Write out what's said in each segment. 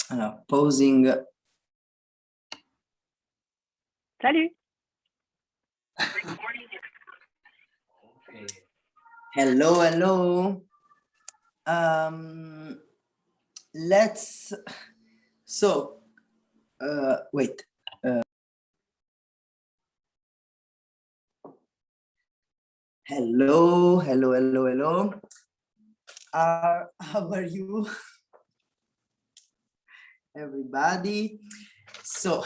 Pausing. Salut. Okay. Hello, hello. Let's. So, wait. Hello, hello, hello, hello. How are you, everybody? So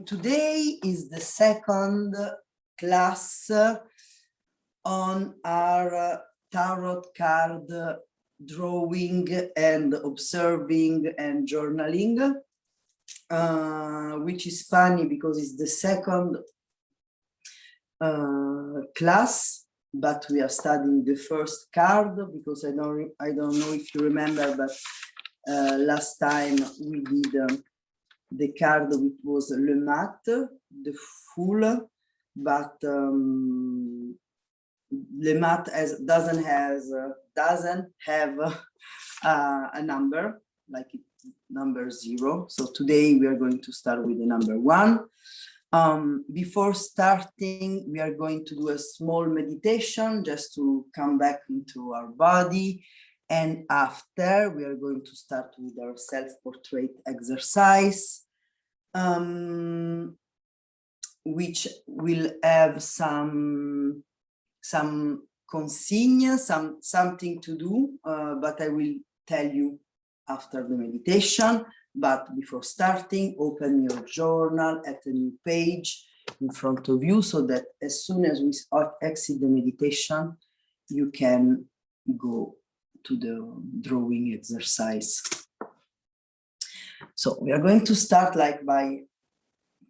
today is the second class on our tarot card drawing and observing and journaling, which is funny because it's the second class, but we are studying the first card because I don't know if you remember, but last time we did the card which was Le Mat, the Fool, but Le Mat doesn't have a number, like number 0. So today we are going to start with the number 1. Before starting, we are going to do a small meditation just to come back into our body. And after, we are going to start with our self-portrait exercise, which will have some consigna, something to do, but I will tell you after the meditation. But before starting, open your journal at a new page in front of you so that as soon as we exit the meditation, you can go to the drawing exercise. So we are going to start by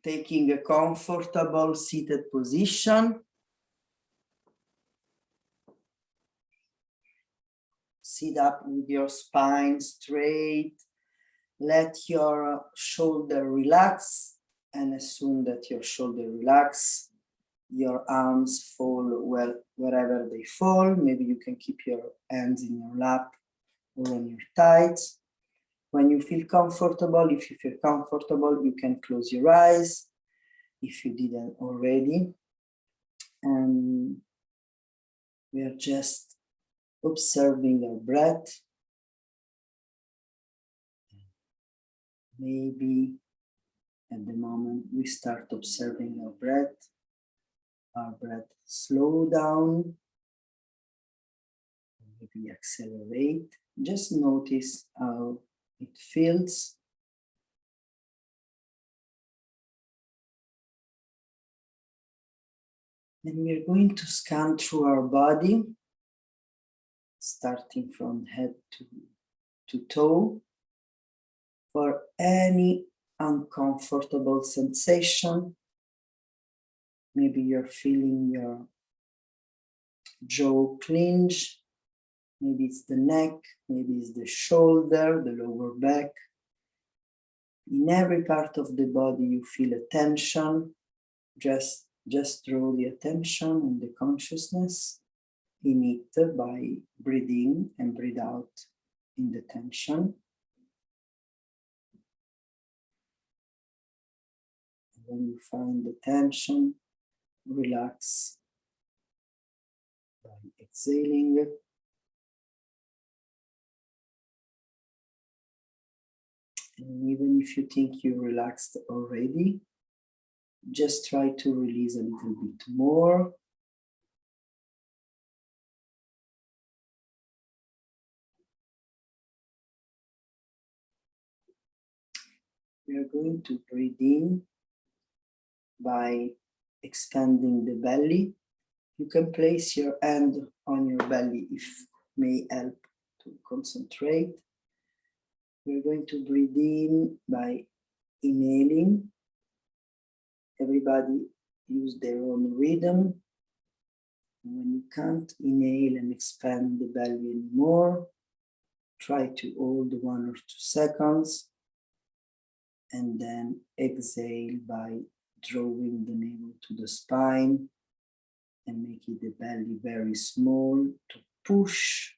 taking a comfortable seated position. Sit up with your spine straight. Let your shoulder relax, and as soon that your shoulder relax, your arms fall wherever they fall. Maybe you can keep your hands in your lap or on your thighs. When you feel comfortable, if you feel comfortable, you can close your eyes if you didn't already. And we are just observing our breath. Maybe at the moment we start observing our breath slow down, maybe accelerate. Just notice how it feels. And we're going to scan through our body, starting from head to toe, for any uncomfortable sensation. Maybe you're feeling your jaw clench. Maybe it's the neck, maybe it's the shoulder, the lower back. In every part of the body you feel a tension. Just draw the attention and the consciousness in it by breathing and breathe out in the tension. When you find the tension, relax by exhaling. And even if you think you relaxed already, just try to release a little bit more. We are going to breathe in by expanding the belly. You can place your hand on your belly if may help to concentrate. We're going to breathe in by inhaling. Everybody use their own rhythm. And when you can't inhale and expand the belly anymore, try to hold 1 or 2 seconds and then exhale by drawing the navel to the spine and making the belly very small to push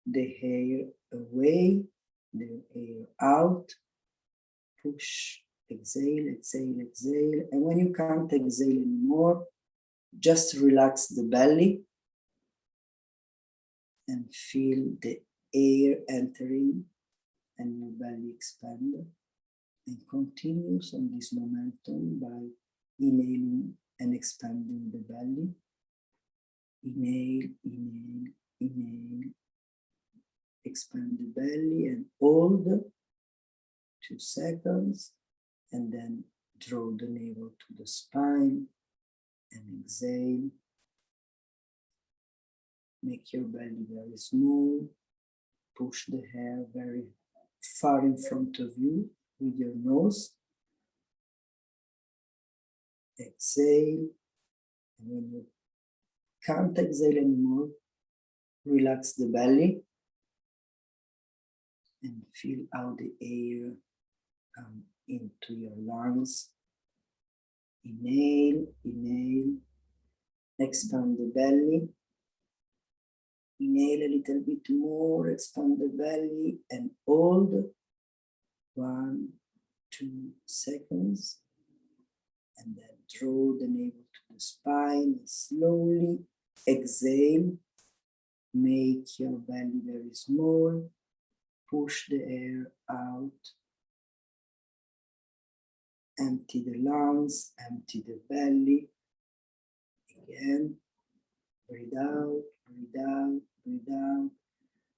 the air away, the air out, push, exhale, exhale, exhale. And when you can't exhale anymore, just relax the belly and feel the air entering and your belly expand. And continues on this momentum by inhaling and expanding the belly. Inhale, inhale, inhale. Expand the belly and hold 2 seconds, and then draw the navel to the spine and exhale. Make your belly very small. Push the hair very far in front of you with your nose. Exhale. And when you can't exhale anymore, relax the belly and feel how the air comes into your lungs. Inhale, inhale, expand the belly. Inhale a little bit more, expand the belly and hold 1, 2 seconds. And then draw the navel to the spine. Slowly exhale. Make your belly very small. Push the air out. Empty the lungs, empty the belly. Again, breathe out, breathe out, breathe out,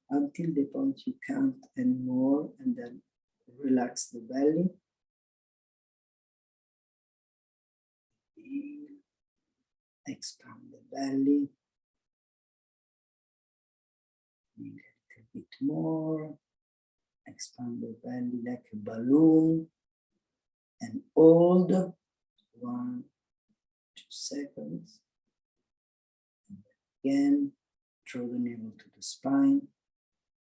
until the point you can't anymore, and then relax the belly. Expand the belly. A little bit more. Expand the belly like a balloon. And hold 1, 2 seconds. And again, draw the navel to the spine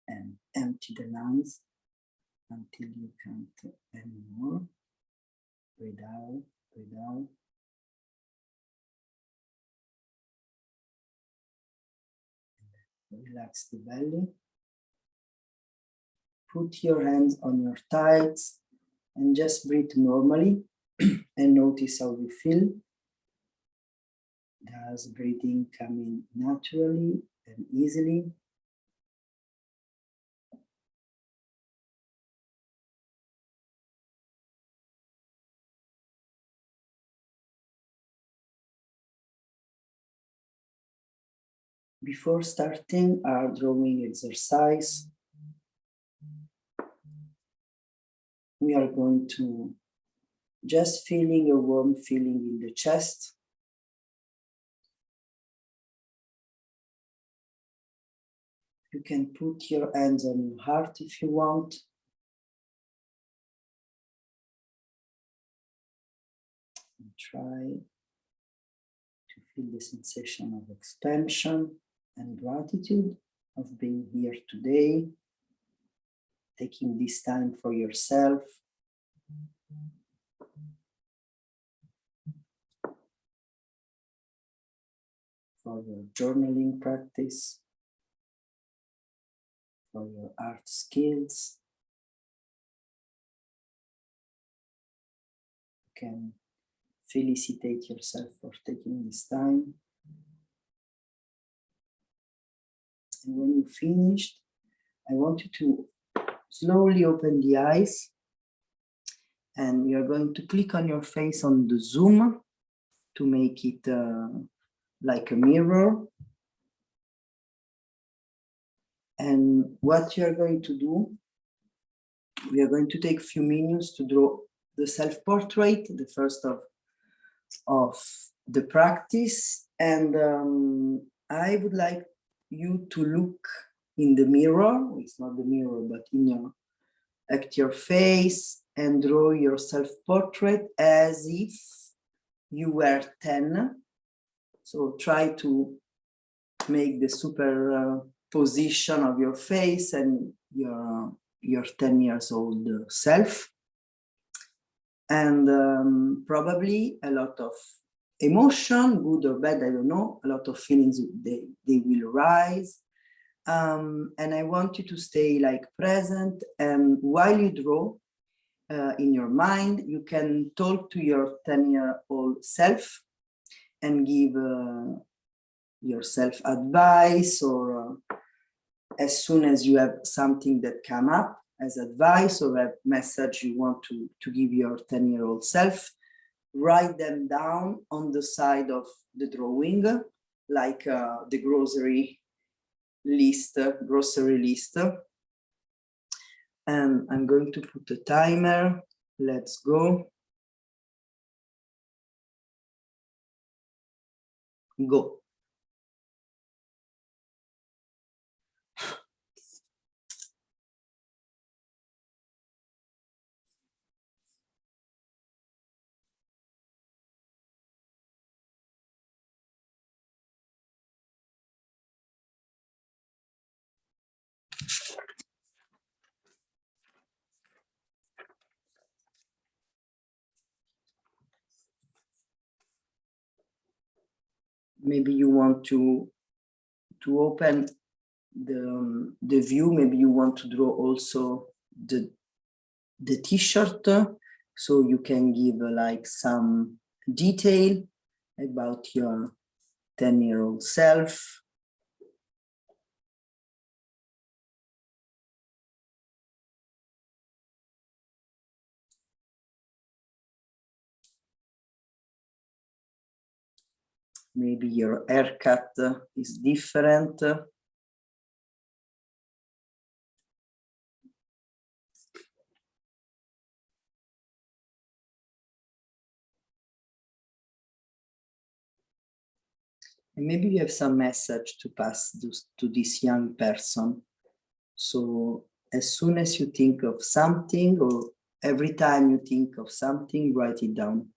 and empty the lungs until you can't anymore. Breathe out, breathe out. Relax the belly. Put your hands on your thighs and just breathe normally and notice how you feel. Does breathing come in naturally and easily? Before starting our drawing exercise, we are going to just feeling a warm feeling in the chest. You can put your hands on your heart if you want. And try to feel the sensation of expansion and gratitude of being here today, taking this time for yourself. For your journaling practice, for your art skills. You can felicitate yourself for taking this time. And when you finished, I want you to slowly open the eyes, and you're going to click on your face on the zoom to make it like a mirror. And what you're going to do, we are going to take a few minutes to draw the self-portrait, the first of the practice. And I would like you to look in the mirror. It's not the mirror, but at your face, and draw your self-portrait as if you were 10. So try to make the superposition of your face and your 10 years old self. And probably a lot of emotion, good or bad, I don't know, a lot of feelings, they will rise. And I want you to stay like present, and while you draw in your mind, you can talk to your 10-year-old self and give yourself advice, or as soon as you have something that come up as advice or a message you want to give your 10-year-old self, write them down on the side of the drawing, like the grocery list. And I'm going to put a timer. Let's go. Go. Maybe you want to open the view. Maybe you want to draw also the t-shirt, so you can give like some detail about your 10-year-old self. Maybe your haircut is different. And maybe you have some message to pass to this young person. So as soon as you think of something, or every time you think of something, write it down.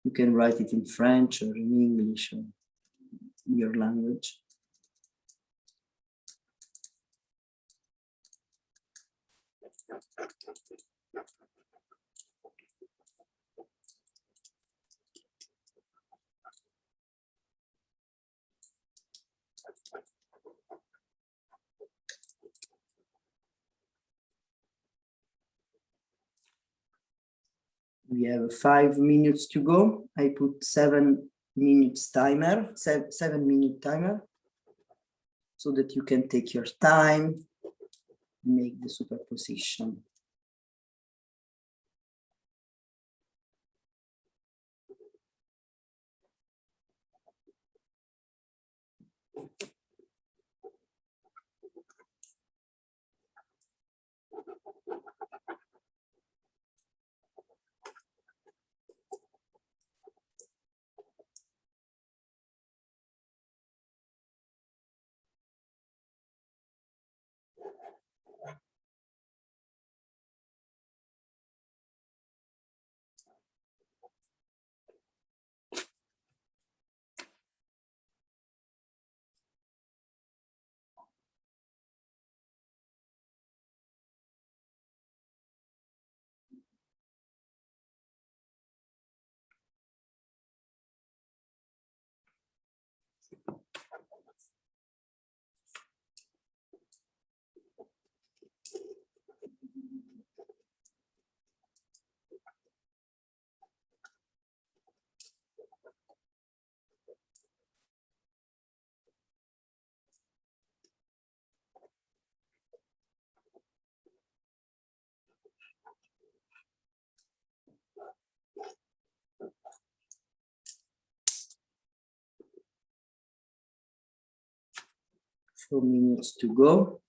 You can write it in French or in English or in your language. We have 5 minutes to go. I put 7 minutes timer, 7-minute timer, so that you can take your time, make the superposition. Four minutes to go.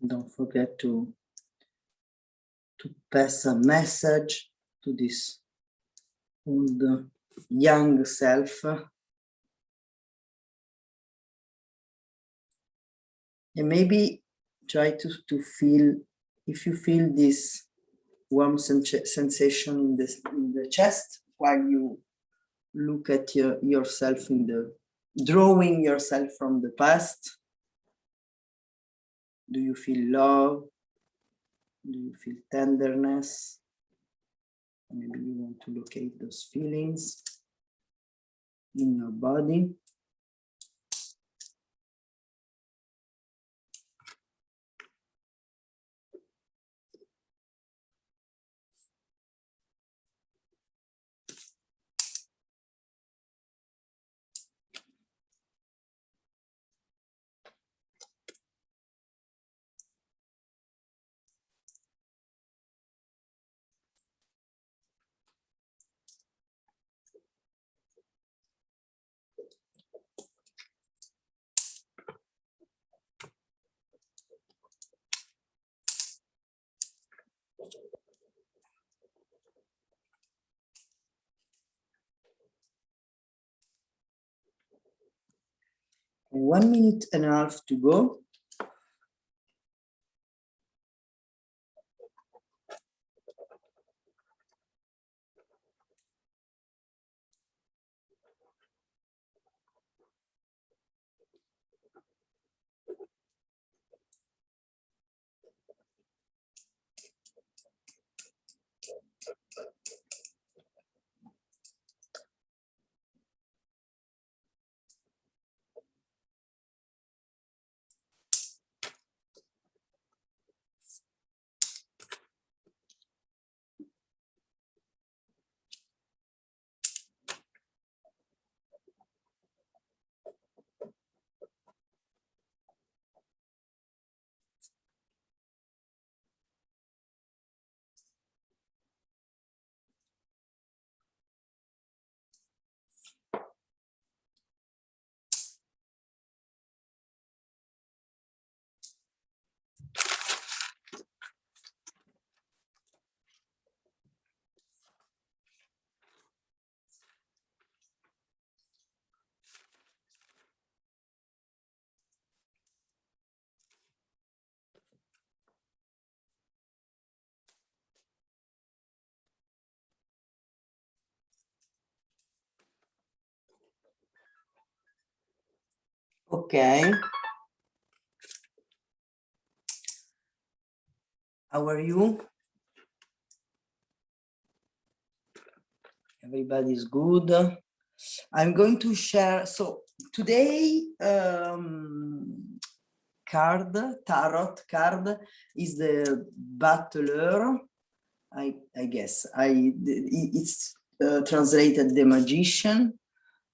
Don't forget to pass a message to this old young self. And maybe try to feel, if you feel this warm sensation in the chest while you look at yourself in the, drawing yourself from the past. Do you feel love? Do you feel tenderness? Maybe you want to locate those feelings in your body. And 1 minute and a half to go. Okay. How are you? Everybody's good. I'm going to share. So today, tarot card is the Butler. I guess it's translated the Magician.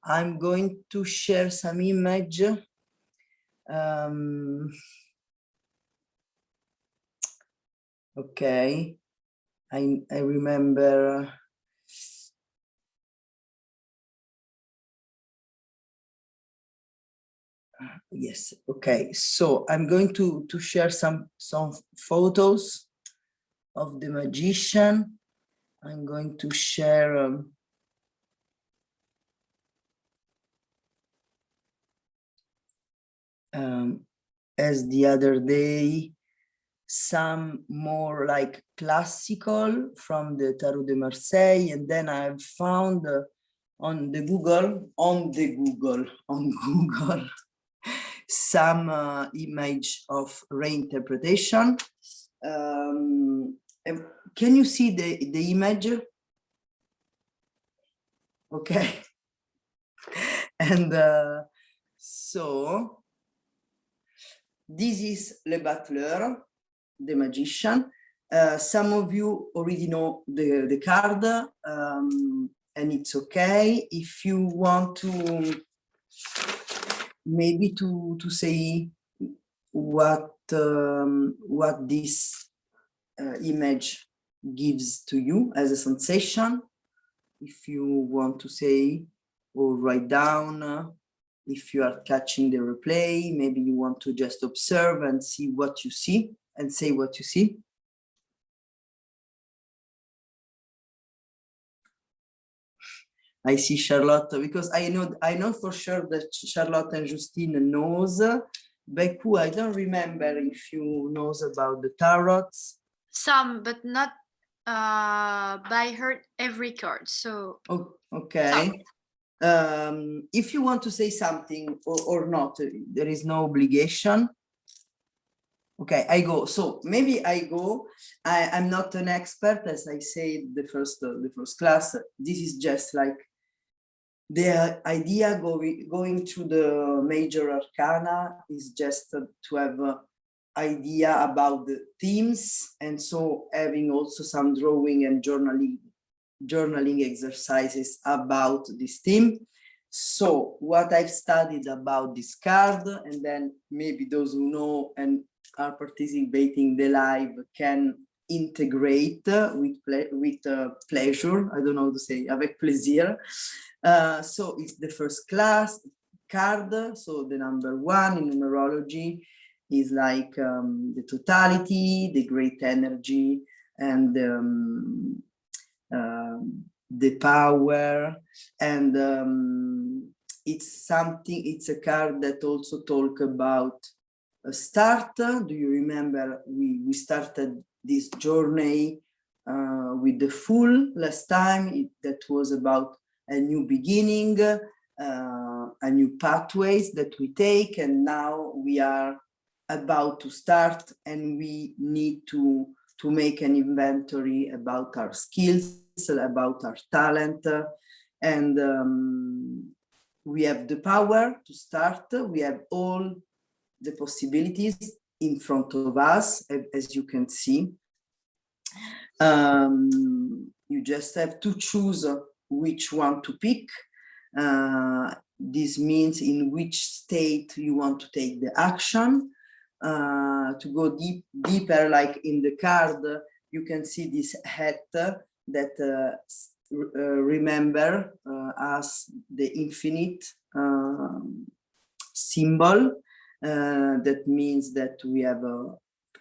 I'm going to share some image. Okay, I remember. Yes, okay, so I'm going to share some photos of the Magician. I'm going to share as the other day, some more like classical from the Tarot de Marseille, and then I've found on Google some image of reinterpretation. Can you see the image? Okay. And so this is Le Butler, the Magician. Some of you already know the card, and it's okay. If you want to maybe to say what this image gives to you as a sensation, if you want to say or write down, if you are catching the replay, maybe you want to just observe and see what you see. and say what you see. I see Charlotte, because I know for sure that Charlotte and Justine knows. Beku, I don't remember if you knows about the tarots. Some, but not by heart every card. So okay. If you want to say something or not, there is no obligation. Okay, I go. So maybe I go. I'm not an expert, as I said the first class. This is just like the idea going through the major arcana is just to have an idea about the themes, and so having also some drawing and journaling exercises about this theme. So what I've studied about this card, and then maybe those who know and are participating the live can integrate with pleasure. I don't know how to say, avec plaisir. So it's the first class card. So the number 1 in numerology is like the totality, the great energy, and the power. And it's a card that also talk about a start. Do you remember we started this journey with the Fool last time? That was about a new beginning, a new pathways that we take, and now we are about to start, and we need to make an inventory about our skills, about our talent, and we have the power to start. We have all the possibilities in front of us, as you can see. You just have to choose which one to pick. This means in which state you want to take the action. To go deeper, like in the card, you can see this hat that remember as the infinite symbol. That means that we have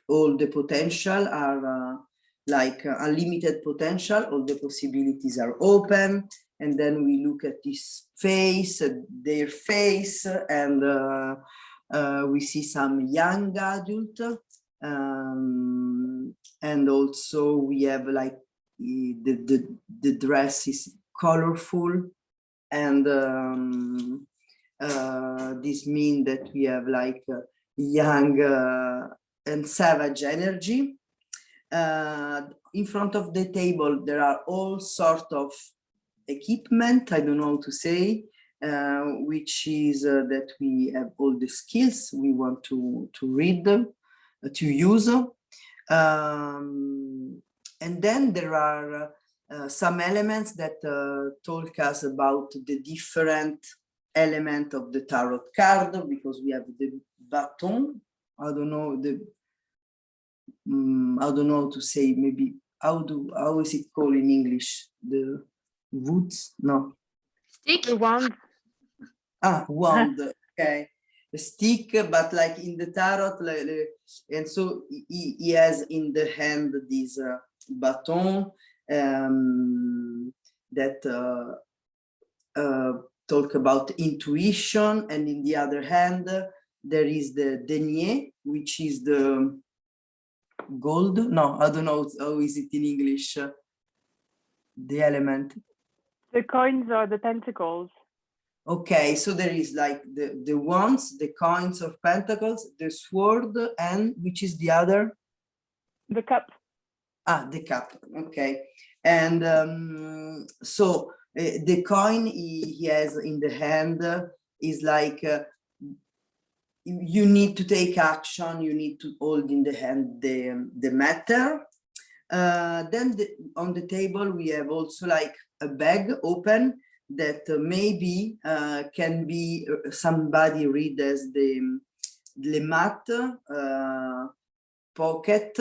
all the potential are like unlimited potential, all the possibilities are open. And then we look at this face, their face, and we see some young adult, and also we have like the dress is colorful, and this means that we have like young and savage energy. In front of the table there are all sort of equipment, I don't know how to say, which is that we have all the skills we want to read, to use. And then there are some elements that talk us about the different element of the tarot card, because we have the baton. I don't know how to say, maybe how is it called in English? The woods? No. Stick. The wand. Wand. Okay. A stick, but like in the tarot, and so he has in the hand this baton that talk about intuition, and in the other hand there is the denier, which is the gold. No, I don't know how is it in English. The element. The coins are the pentacles. Okay, so there is like the wands, the coins of pentacles, the sword, and which is the other? The cup. The cup. Okay, and so the coin he has in the hand is like you need to take action. You need to hold in the hand the matter. Then on the table we have also like a bag open that maybe can be somebody read as the mat pocket,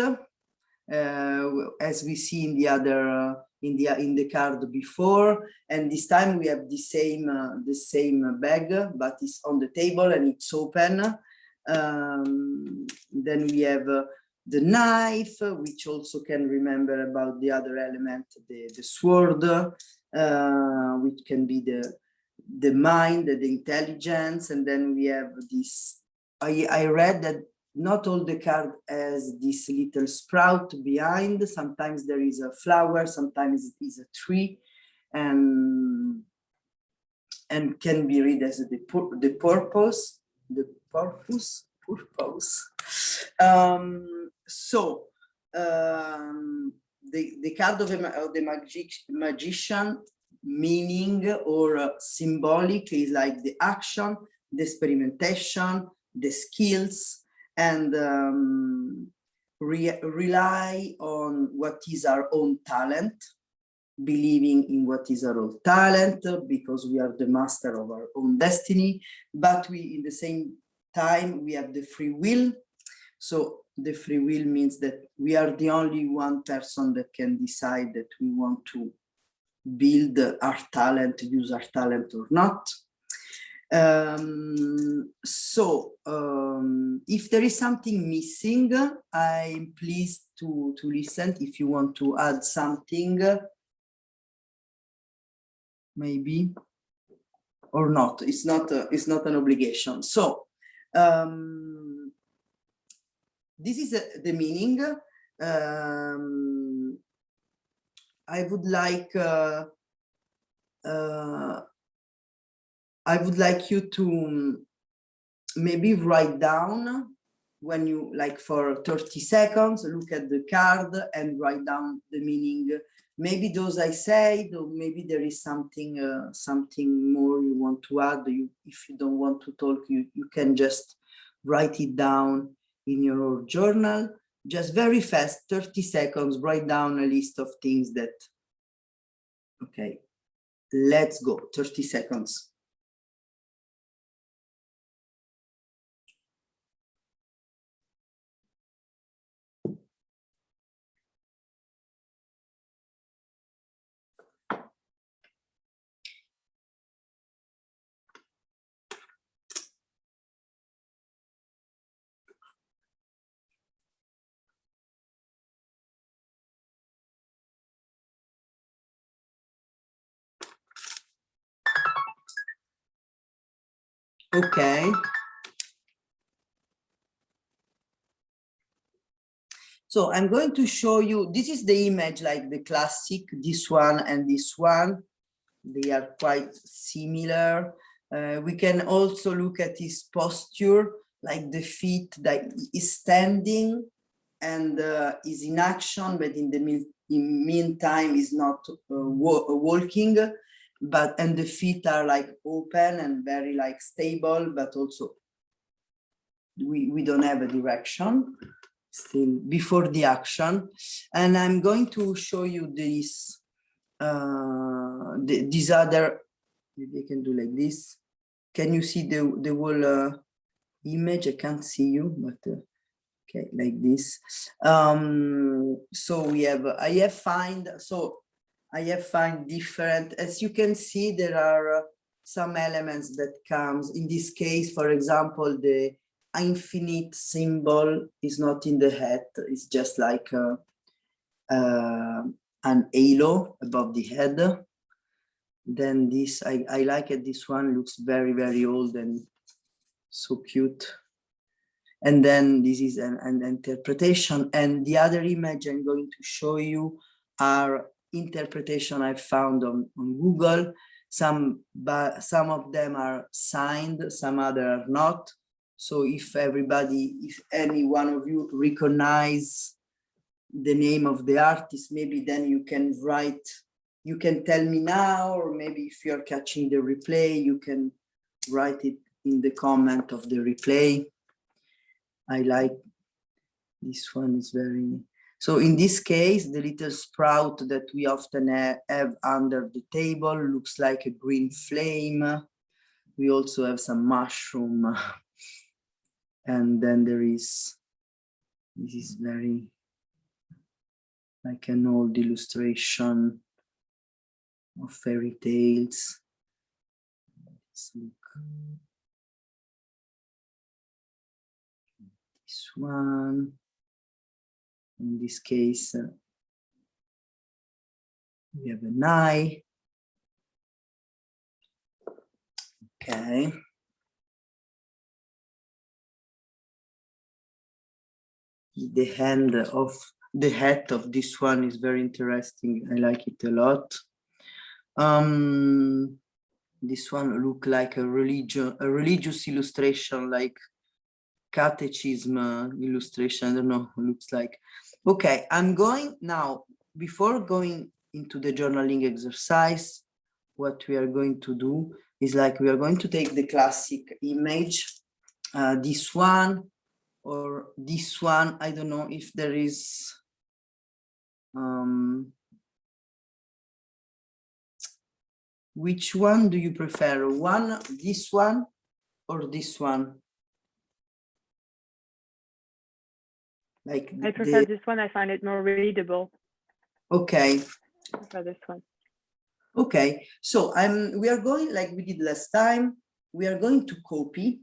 as we see in the other in the card before. And this time we have the same bag, but it's on the table and it's open. Then we have the knife, which also can remember about the other element, the sword, which can be the mind, the intelligence. And then we have this, I read that not all the card has this little sprout behind. Sometimes there is a flower, sometimes it is a tree, and can be read as the purpose. The card of the magician, meaning or symbolic, is like the action, the experimentation, the skills, and rely on what is our own talent, believing in what is our own talent, because we are the master of our own destiny, but we, in the same time, we have the free will. So the free will means that we are the only one person that can decide that we want to build our talent, use our talent or not. If there is something missing, I'm pleased to listen. If you want to add something, maybe, or not. It's not an obligation. So this is the meaning. I would like you to maybe write down, when you, like, for 30 seconds, look at the card and write down the meaning. Maybe those I said, or maybe there is something more you want to add. If you don't want to talk, you can just write it down in your journal. Just very fast, 30 seconds, write down a list of things that, okay, let's go, 30 seconds. Okay. So I'm going to show you, this is the image, like the classic, this one and this one. They are quite similar. We can also look at his posture, like the feet that is standing and is in action, but in the meantime is not walking, and the feet are like open and very like stable, but also we don't have a direction still before the action. And I'm going to show you this these other, maybe I can do like this. Can you see the whole image? I can't see you, but okay, like this. So we have, I have find different, as you can see, there are some elements that comes, in this case, for example, the infinite symbol is not in the head, it's just like an halo above the head. Then this, I like it, this one looks very, very old and so cute. And then this is an interpretation. And the other image I'm going to show you are interpretation I found on Google. Some of them are signed, some other are not. So if any one of you recognize the name of the artist, maybe then you can write, you can tell me now, or maybe if you're catching the replay, you can write it in the comment of the replay. I like this one, is very, so in this case, the little sprout that we often have under the table looks like a green flame. We also have some mushroom. And then there is, this is very like an old illustration of fairy tales. Let's look. This one. In this case, we have an eye. Okay. The hand of the hat of this one is very interesting. I like it a lot. This one look like a religious illustration, like catechism illustration. I don't know, looks like. Okay, I'm going now, before going into the journaling exercise, what we are going to do is like, we are going to take the classic image, this one or this one. I don't know if there is, which one do you prefer? This one or this one? Like I prefer this one. I find it more readable. Okay. I prefer this one. Okay, so we are going, like we did last time, we are going to copy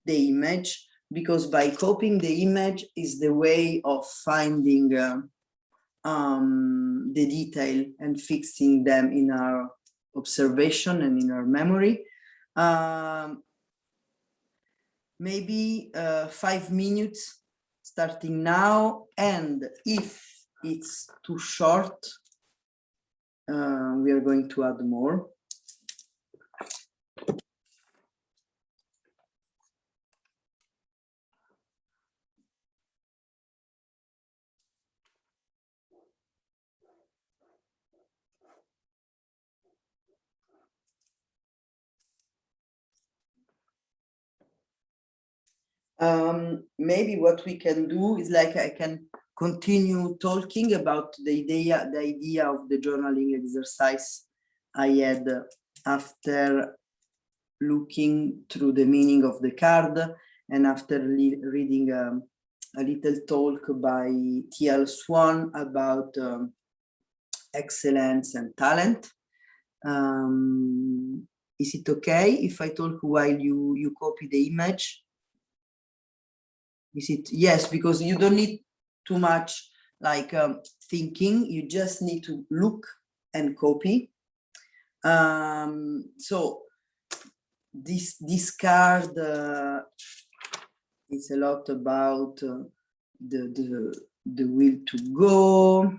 the image, because by copying the image is the way of finding the detail and fixing them in our observation and in our memory. Maybe 5 minutes starting now, and if it's too short, we are going to add more. Maybe what we can do is like, I can continue talking about the idea of the journaling exercise I had after looking through the meaning of the card, and after reading a little talk by T.L. Swan about excellence and talent. Is it okay if I talk while you copy the image? Is it? Yes, because you don't need too much like thinking, you just need to look and copy. So this card is a lot about the will to go,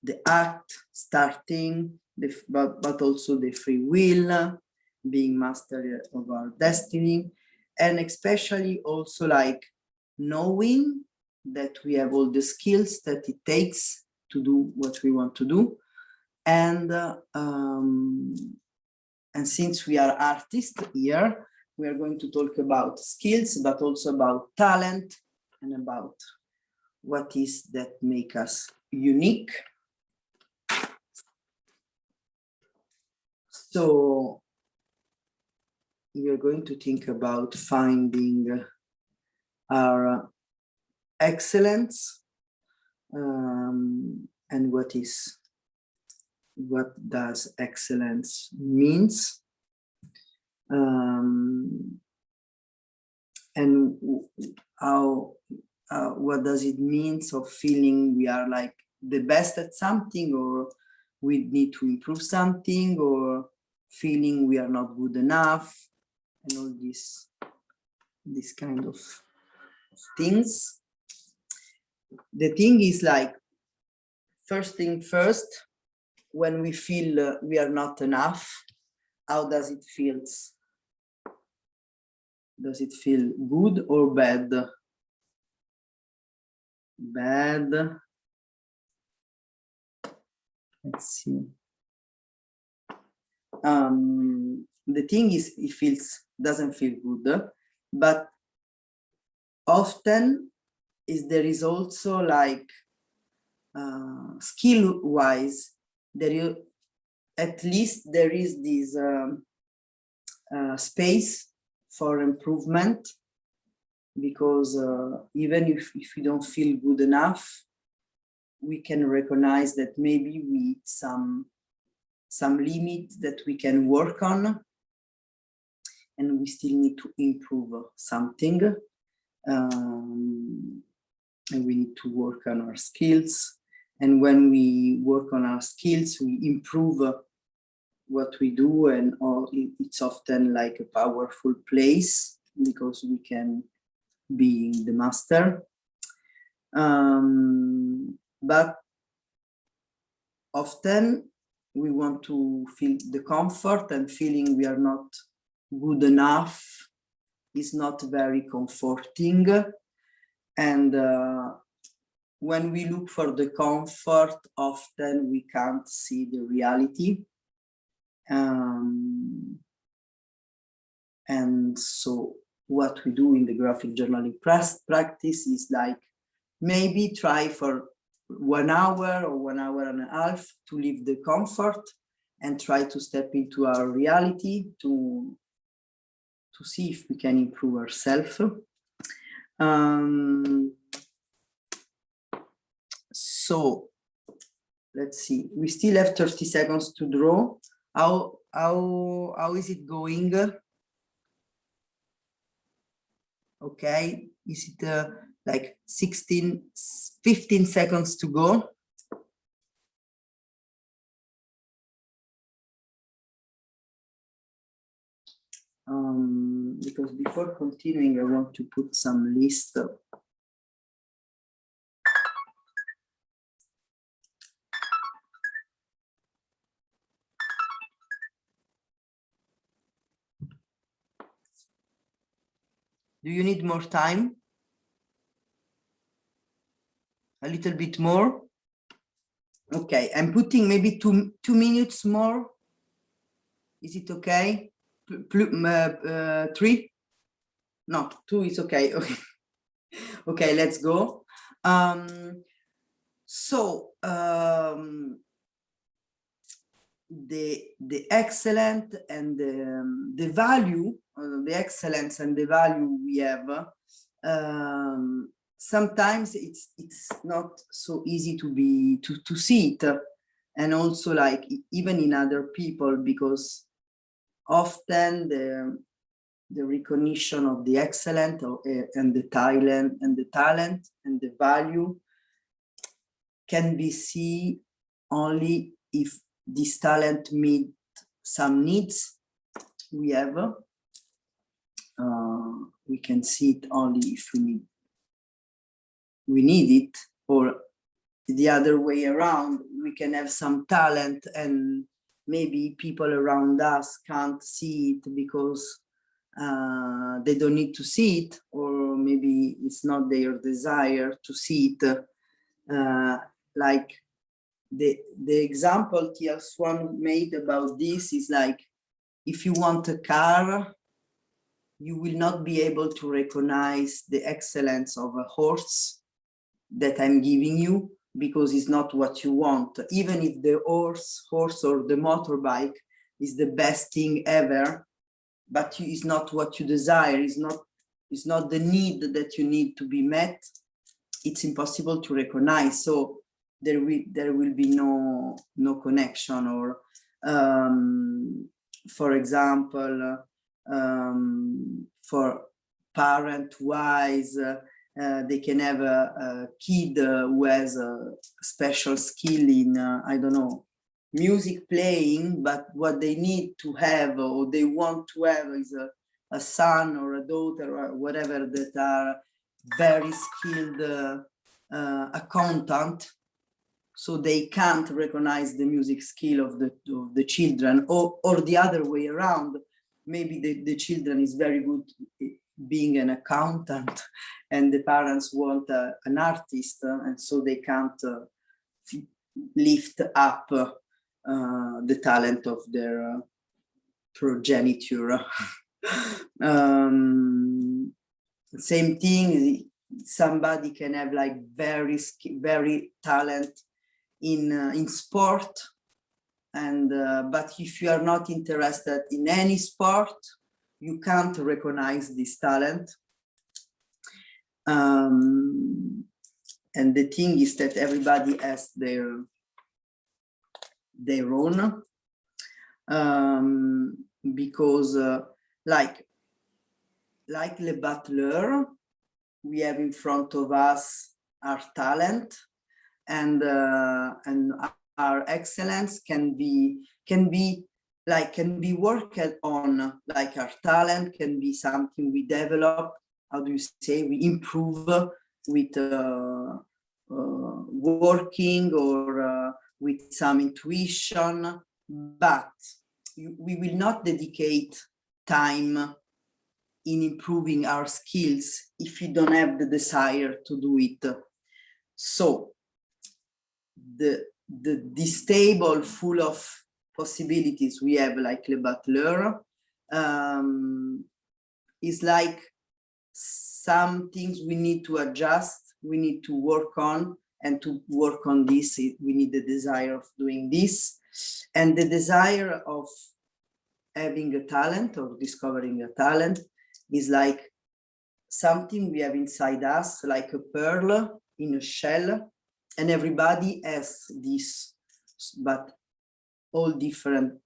the act, starting, but also the free will, being master of our destiny, and especially also like knowing that we have all the skills that it takes to do what we want to do. And since we are artists here, we are going to talk about skills, but also about talent and about what is that make us unique. So we are going to think about finding our excellence, and what does excellence means, and how what does it mean of feeling we are like the best at something, or we need to improve something, or feeling we are not good enough, and all this kind of things. The thing is like, first thing first, when we feel we are not enough, how does it feel? Does it feel good or bad? Bad. Let's see. The thing is, it doesn't feel good, but often there is also like skill-wise, at least there is this space for improvement, because even if we don't feel good enough, we can recognize that maybe we some limit that we can work on, and we still need to improve something. and we need to work on our skills. And when we work on our skills, we improve what we do, and it's often like a powerful place because we can be the master. But often we want to feel the comfort, and feeling we are not good enough is not very comforting. And when we look for the comfort, often we can't see the reality. And so what we do in the graphic journaling practice is like maybe try for 1 hour or 1 hour and a half to leave the comfort and try to step into our reality to see if we can improve ourselves. So let's see, we still have 30 seconds to draw. How is it going? Okay, is it like 15 seconds to go? Because before continuing, I want to put some list. Do you need more time? A little bit more? Okay, I'm putting maybe two minutes more. Is it okay? 3? No, 2 is okay. Okay, okay, let's go. The excellent and the value, the excellence and the value we have, sometimes it's not so easy to see it, and also like even in other people, because often the recognition of the excellent and the talent and the value can be seen only if this talent meet some needs we have. We can see it only if we need it, or the other way around. We can have some talent and maybe people around us can't see it because they don't need to see it, or maybe it's not their desire to see it. Like the example Tia Swan made about this is like, if you want a car, you will not be able to recognize the excellence of a horse that I'm giving you, because it's not what you want. Even if the horse or the motorbike is the best thing ever, but it's not what you desire, it's not the need that you need to be met, it's impossible to recognize. So there will be no connection. Or for example, for parent wise, they can have a kid who has a special skill in I don't know, music playing, but what they need to have or they want to have is a son or a daughter or whatever that are very skilled accountant, so they can't recognize the music skill of the children, or the other way around. Maybe the children is very good being an accountant and the parents want an artist, and so they can't lift up the talent of their progenitor. Same thing, somebody can have like very talent in sport, and but if you are not interested in any sport, you can't recognize this talent. And the thing is that everybody has their own, because like Le Butler, we have in front of us our talent, and our excellence can be worked on. Like our talent can be something we develop. How do you say? We improve with working or with some intuition, but we will not dedicate time in improving our skills if you don't have the desire to do it. So this table full of possibilities we have, like Le Butler, is like some things we need to adjust, we need to work on, and to work on this, we need the desire of doing this, and the desire of having a talent or discovering a talent is like something we have inside us, like a pearl in a shell, and everybody has this, but all different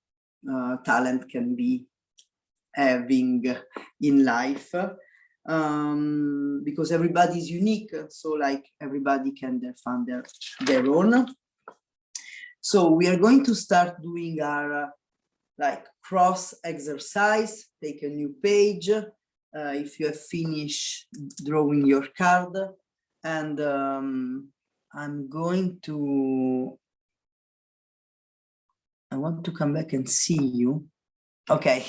talent can be having in life, because everybody is unique, so like everybody can find their own. So we are going to start doing our like cross exercise. Take a new page if you have finished drawing your card, and I'm going to, I want to come back and see you. Okay,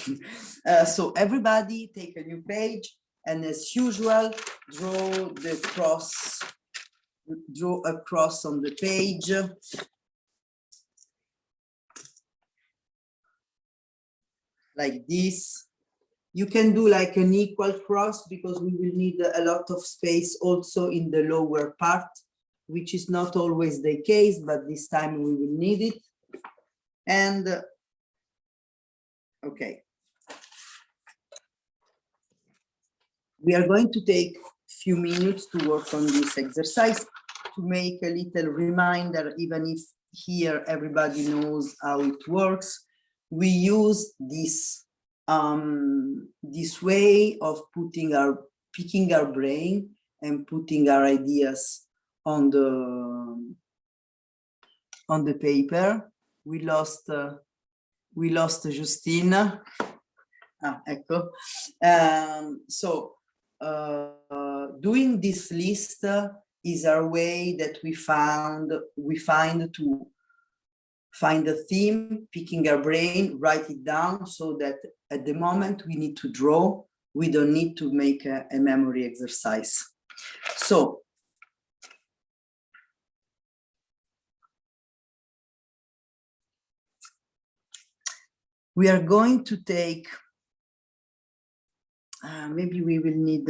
so everybody take a new page, and as usual, draw a cross on the page. Like this. You can do like an equal cross because we will need a lot of space also in the lower part, which is not always the case, but this time we will need it. And okay. We are going to take a few minutes to work on this exercise to make a little reminder, even if here everybody knows how it works. We use this this way of picking our brain and putting our ideas on the paper. We lost Justine. Ah, ecco. So doing this list is our way that we find to find a theme, picking our brain, write it down, so that at the moment we need to draw, we don't need to make a memory exercise. So we are going to take, maybe we will need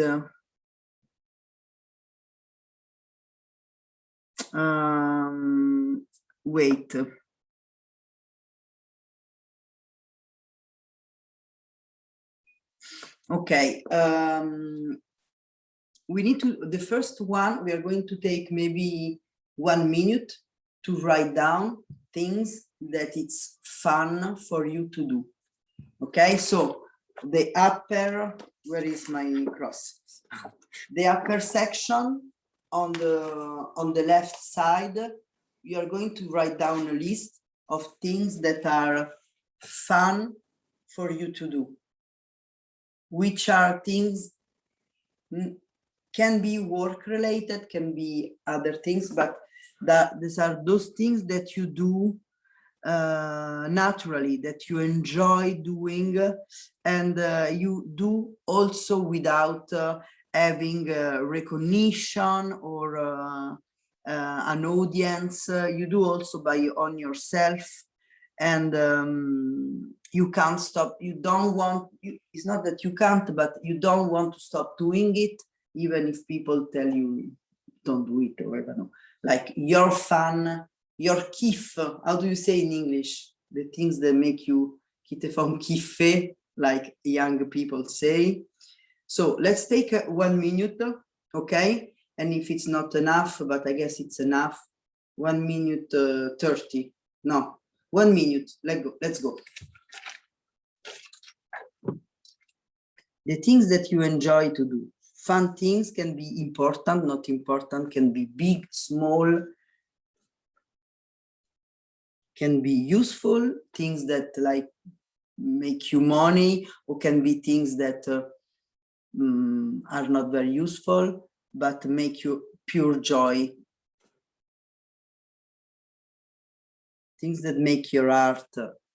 wait. Okay, we need to, the first one, we are going to take maybe 1 minute to write down things that it's fun for you to do. Okay, so the upper, where is my cross? The upper section on the left side, you are going to write down a list of things that are fun for you to do. Which are things, can be work related, can be other things, but these are those things that you do naturally, that you enjoy doing, and you do also without having recognition or an audience. You do also on yourself, and you can't stop. You don't want, it's not that you can't, but you don't want to stop doing it, even if people tell you don't do it, or I don't know. Like your fun, your kiff, how do you say in English? The things that make you qui te font kiffer, like young people say. So let's take 1 minute, okay? And if it's not enough, but I guess it's enough, 1 minute 30, no, 1 minute, let's go. The things that you enjoy to do, fun things can be important, not important, can be big, small, can be useful, things that like make you money, or can be things that are not very useful, but make you pure joy. Things that make your heart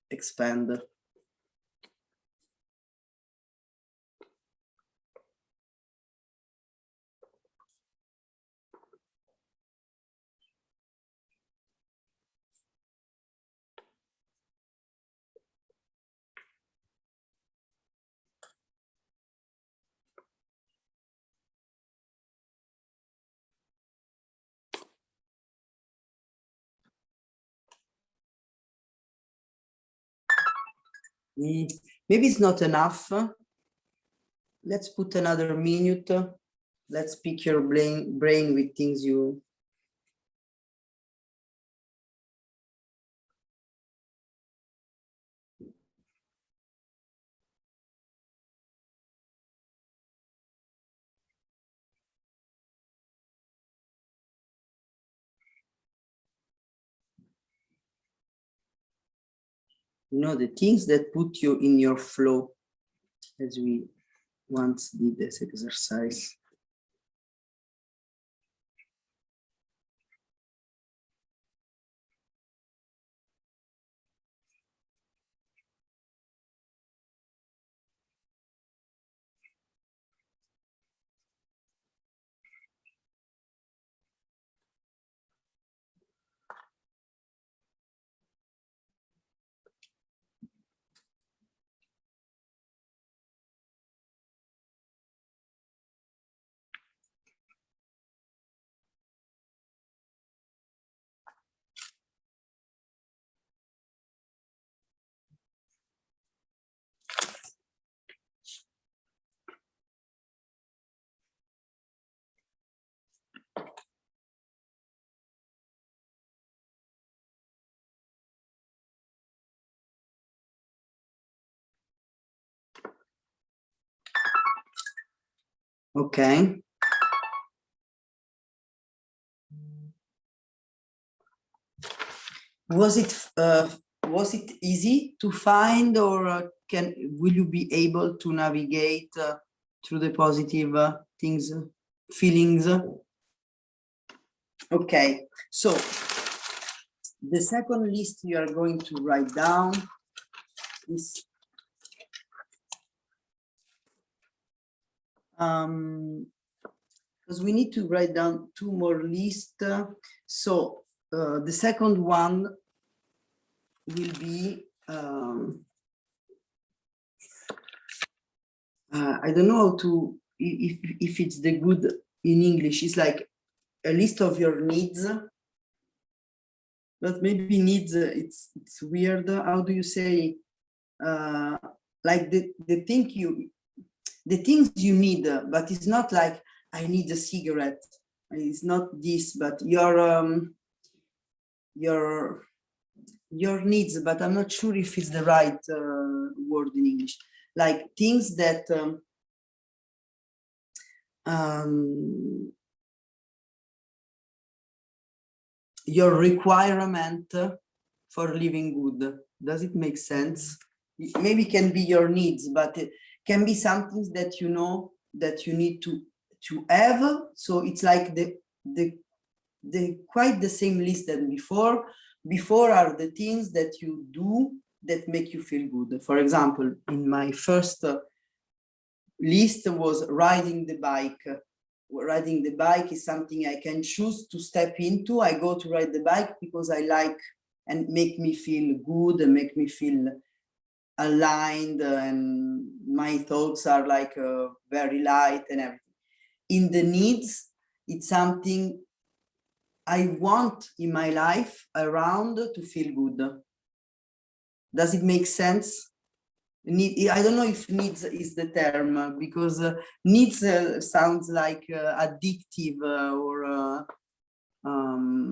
expand. Maybe it's not enough. Let's put another minute. Let's pick your brain with things you. You know, the things that put you in your flow, as we once did this exercise. Okay. Was it easy to find, or will you be able to navigate through the positive things, feelings? Okay, so the second list you are going to write down is because we need to write down 2 more lists. So the second one will be I don't know how to if it's the good in English. It's like a list of your needs, but maybe needs it's weird. How do you say like the things you need, but it's not like I need a cigarette. It's not this, but your needs, but I'm not sure if it's the right word in English. Like things that your requirement for living good. Does it make sense? Maybe it can be your needs, but it can be something that you know that you need to have. So it's like the quite the same list than before. Before are the things that you do that make you feel good. For example, in my first list was riding the bike. Riding the bike is something I can choose to step into. I go to ride the bike because I like and make me feel good and make me feel aligned, and my thoughts are like very light and everything. In the needs, it's something I want in my life around to feel good. Does it make sense? I don't know if needs is the term, because needs sounds like addictive or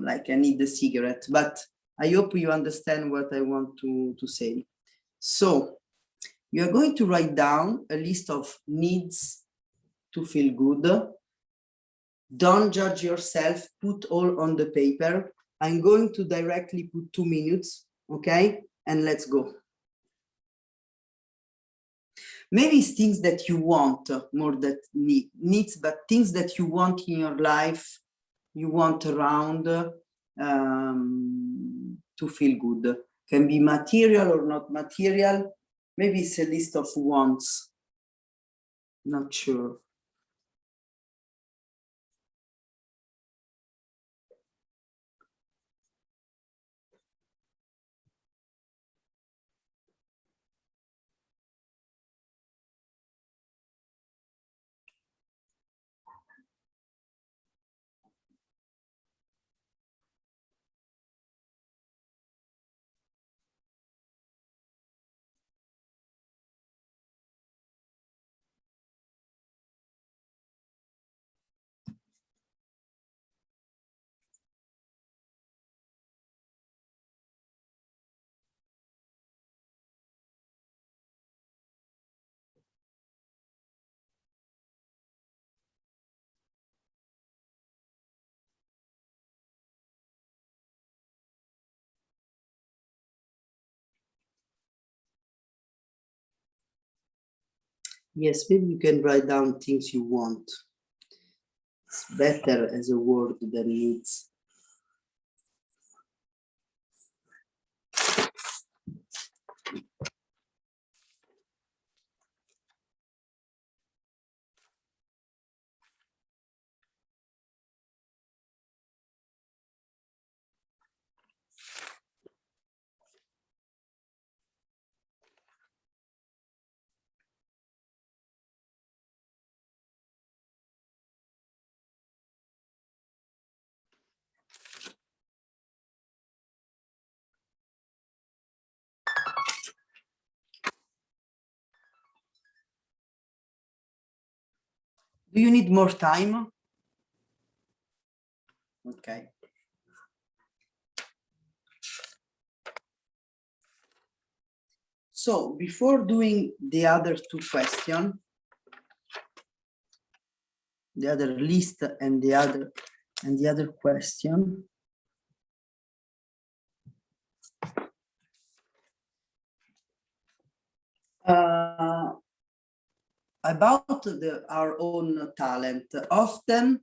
like I need a cigarette, but I hope you understand what I want to say. So you are going to write down a list of needs to feel good. Don't judge yourself, put all on the paper. I'm going to directly put 2 minutes, okay? And let's go. Maybe it's things that you want more than needs, but things that you want in your life, you want around to feel good. Can be material or not material. Maybe it's a list of wants. Not sure. Yes, maybe you can write down things you want. It's better as a word than needs. Do you need more time? Okay. So before doing the other 2 questions, the other list and the other question, about our own talent. Often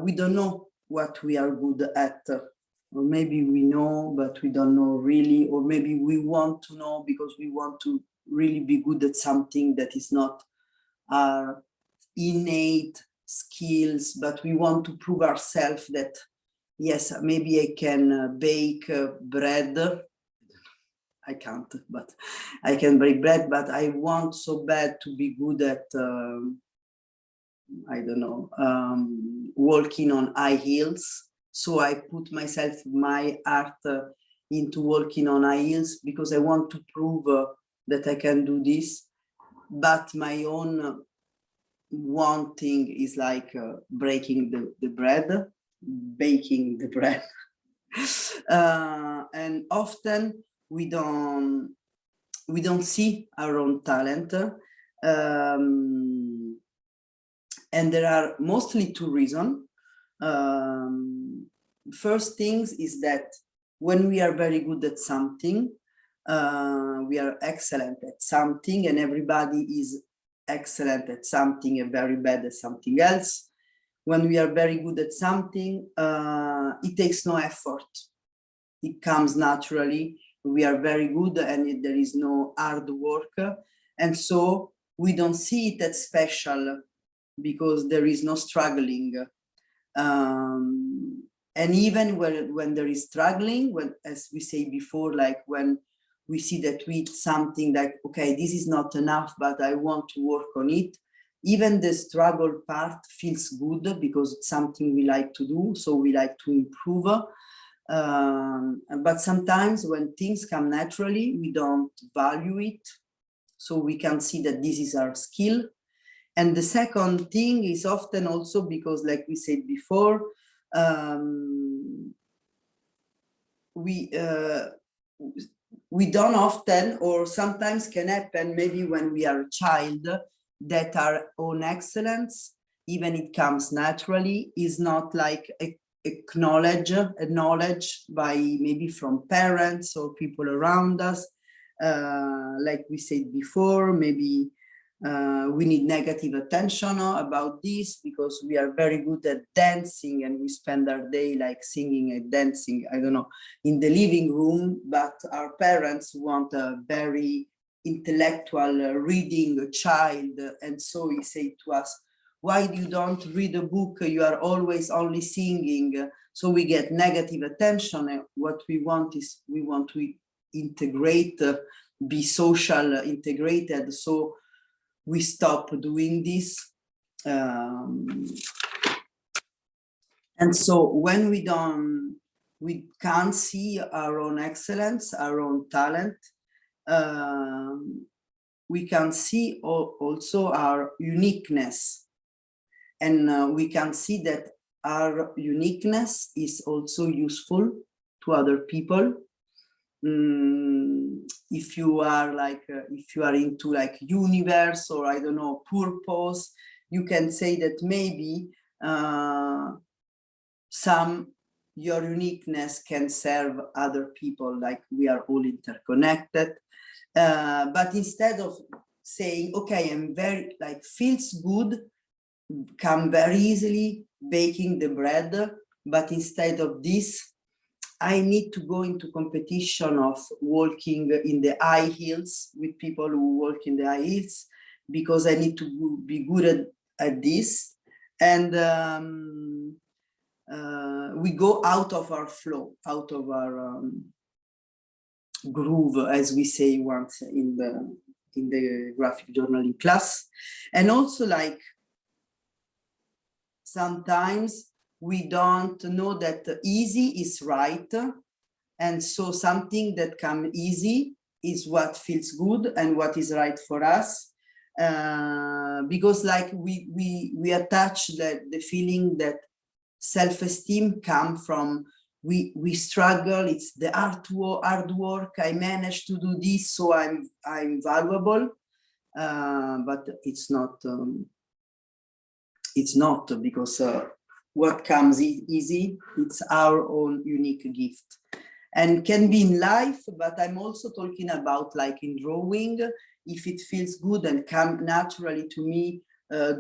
we don't know what we are good at, or maybe we know, but we don't know really, or maybe we want to know because we want to really be good at something that is not our innate skills, but we want to prove ourselves that, yes, maybe I can bake bread. I can't, but I can bake bread, but I want so bad to be good at, I don't know, walking on high heels. So I put myself, my art into walking on high heels because I want to prove that I can do this. But my own wanting is like breaking the bread, baking the bread. And often we don't see our own talent. And there are mostly 2 reasons. First things is that when we are very good at something, we are excellent at something, and everybody is excellent at something and very bad at something else. When we are very good at something, it takes no effort. It comes naturally. We are very good and there is no hard work. And so we don't see it as special because there is no struggling. And even when there is struggling, when, as we say before, like when we see that we eat something like, okay, this is not enough, but I want to work on it. Even the struggle part feels good because it's something we like to do. So we like to improve. But sometimes when things come naturally, we don't value it. So we can see that this is our skill. And the second thing is often also because, like we said before, we don't often, or sometimes can happen, maybe when we are a child, that our own excellence, even it comes naturally, is not like acknowledged by maybe from parents or people around us. Like we said before, maybe we need negative attention about this because we are very good at dancing and we spend our day like singing and dancing, I don't know, in the living room, but our parents want a very intellectual reading child. And so he said to us, why you don't read a book? You are always only singing. So we get negative attention. And what we want is we want to integrate, be social integrated. So we stop doing this. And so when we can't see our own excellence, our own talent, we can see also our uniqueness. And we can see that our uniqueness is also useful to other people. If you are like, if you are into like universe or I don't know, purpose, you can say that maybe your uniqueness can serve other people, like we are all interconnected. But instead of saying, okay, I'm very like feels good, come very easily baking the bread, but instead of this, I need to go into competition of walking in the high heels with people who walk in the high heels because I need to be good at this. And we go out of our flow, out of our groove, as we say once in the graphic journaling class. And also like sometimes we don't know that easy is right. And so something that comes easy is what feels good and what is right for us. Because like we attach the feeling that self-esteem comes from we struggle, it's the hard work, I managed to do this, so I'm valuable. But it's not because what comes easy, it's our own unique gift. And can be in life, but I'm also talking about like in drawing, if it feels good and come naturally to me,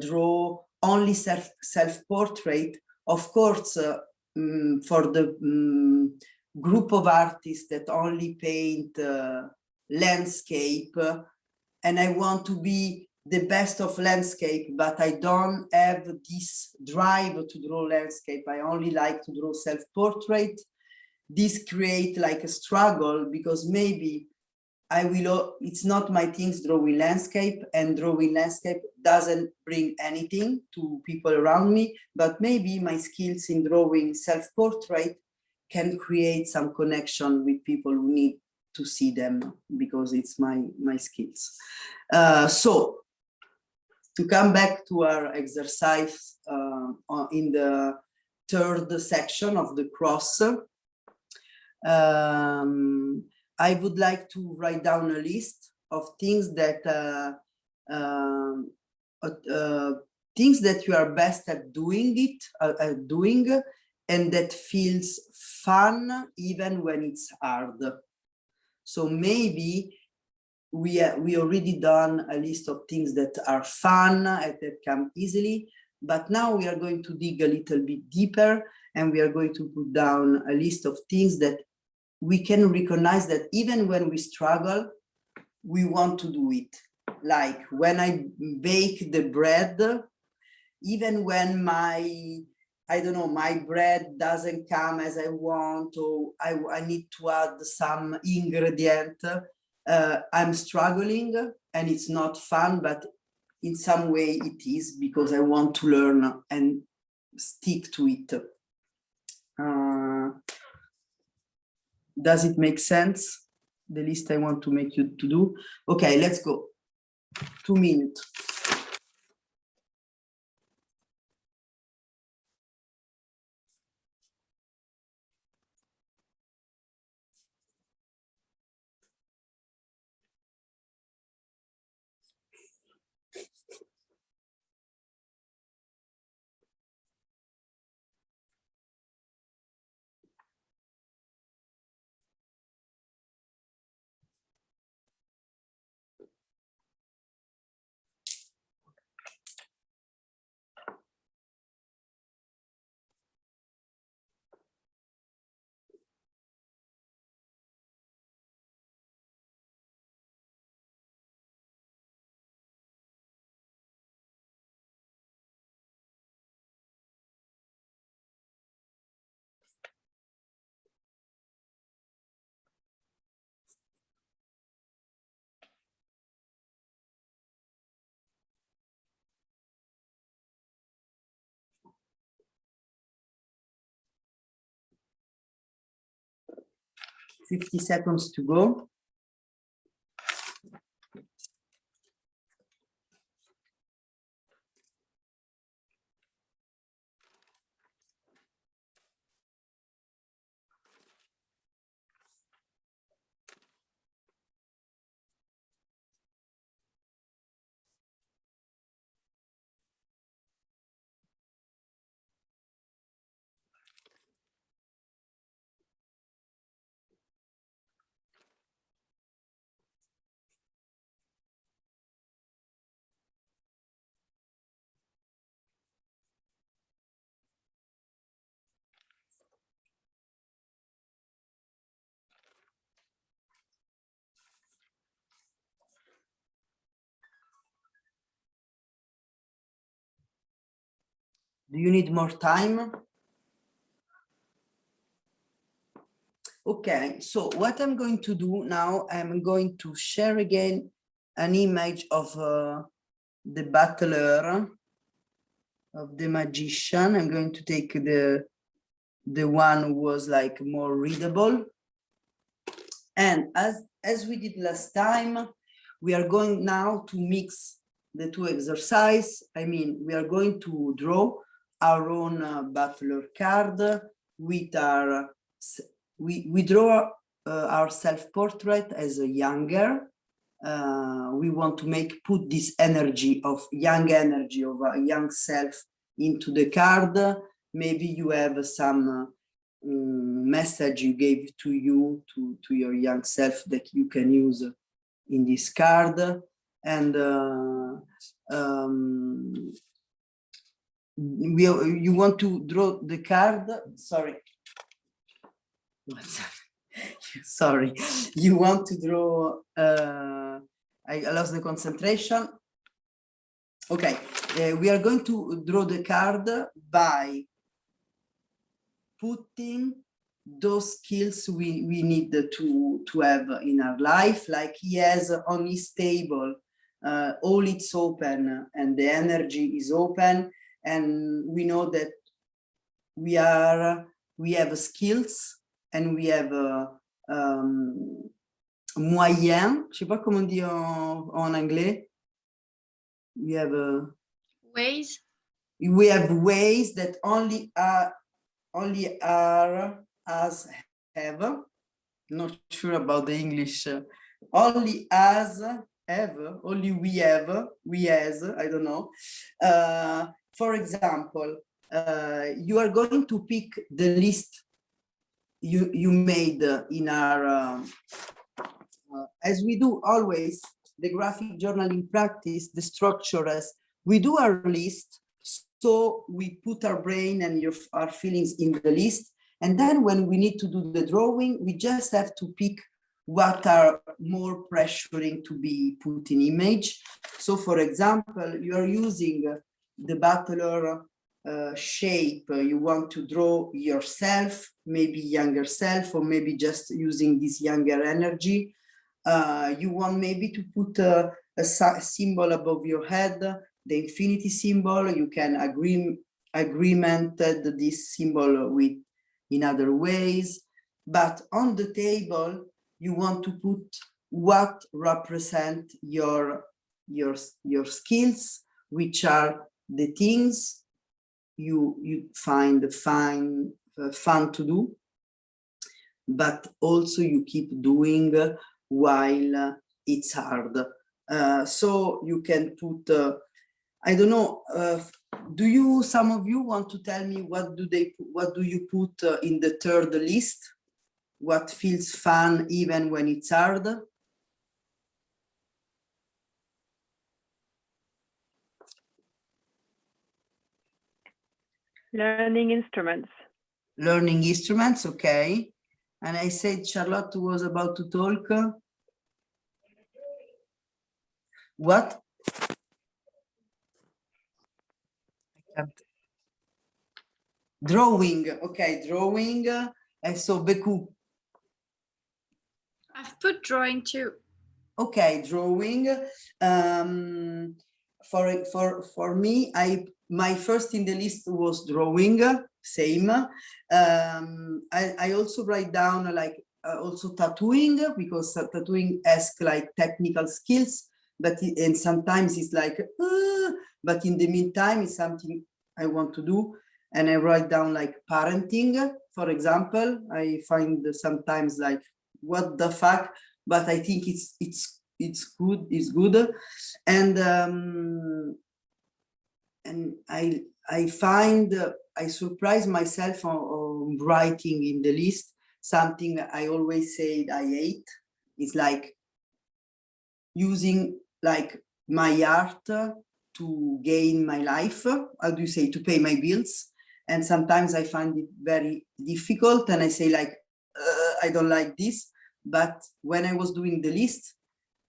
draw only self-portrait. Of course, for the group of artists that only paint landscape, and I want to be the best of landscape, but I don't have this drive to draw landscape. I only like to draw self-portrait. This create like a struggle because maybe it's not my things drawing landscape, and drawing landscape doesn't bring anything to people around me, but maybe my skills in drawing self-portrait can create some connection with people who need to see them because it's my skills. So to come back to our exercise in the third section of the cross, I would like to write down a list of things that you are best at doing and that feels fun even when it's hard. So maybe we already done a list of things that are fun and that come easily, but now we are going to dig a little bit deeper and we are going to put down a list of things that we can recognize that even when we struggle, we want to do it. Like when I bake the bread, even when my bread doesn't come as I want, or I need to add some ingredient, I'm struggling and it's not fun, but in some way it is because I want to learn and stick to it. Does it make sense? The list I want to make you to do. Okay, let's go. 2 minutes. 50 seconds to go. Do you need more time? Okay, so what I'm going to do now, I'm going to share again an image of the battler, of the magician. I'm going to take the one who was like more readable. And as we did last time, we are going now to mix the two exercises. I mean, we are going to draw our own battler card with our, we draw our self-portrait as a younger. We want to put this energy of a young self into the card. Maybe you have some message you gave to your young self that you can use in this card. And you want to draw the card, sorry. Sorry, you want to draw, I lost the concentration. Okay, we are going to draw the card by putting those skills we need to have in our life. Like he has on his table, all it's open and the energy is open, and we know that we have skills and we have moyens, je sais pas comment on dit en anglais. We have Ways. We have ways that only us have. Not sure about the English. Only us have. Only we have. We as. I don't know. For example, you are going to pick the list you made in our, as we do always, the graphic journaling practice, the structure as we do our list, so we put our brain and our feelings in the list, and then when we need to do the drawing, we just have to pick what are more pressuring to be put in image. So for example, you are using the battler shape, you want to draw yourself, maybe younger self, or maybe just using this younger energy. You want maybe to put a symbol above your head, the infinity symbol. You can agreement this symbol with in other ways, but on the table you want to put what represent your skills, which are the things you find fun to do, but also you keep doing while it's hard. So you can put, I don't know, some of you want to tell me what do you put in the third list? What feels fun even when it's hard? Learning instruments. Learning instruments, okay. And I said Charlotte was about to talk. What? I can't. Drawing, okay, drawing. And so Beku. I've put drawing too. Okay, drawing. For me, my first in the list was drawing. Same. I also write down like also tattooing, because tattooing asks like technical skills, but and sometimes it's like, but in the meantime, it's something I want to do. And I write down like parenting, for example. I find sometimes like, what the fuck? But I think it's good. And I find I surprise myself on writing in the list something I always said I hate. It's like using like my art to gain my life. How do you say, to pay my bills? And sometimes I find it very difficult, and I say like, I don't like this. But when I was doing the list,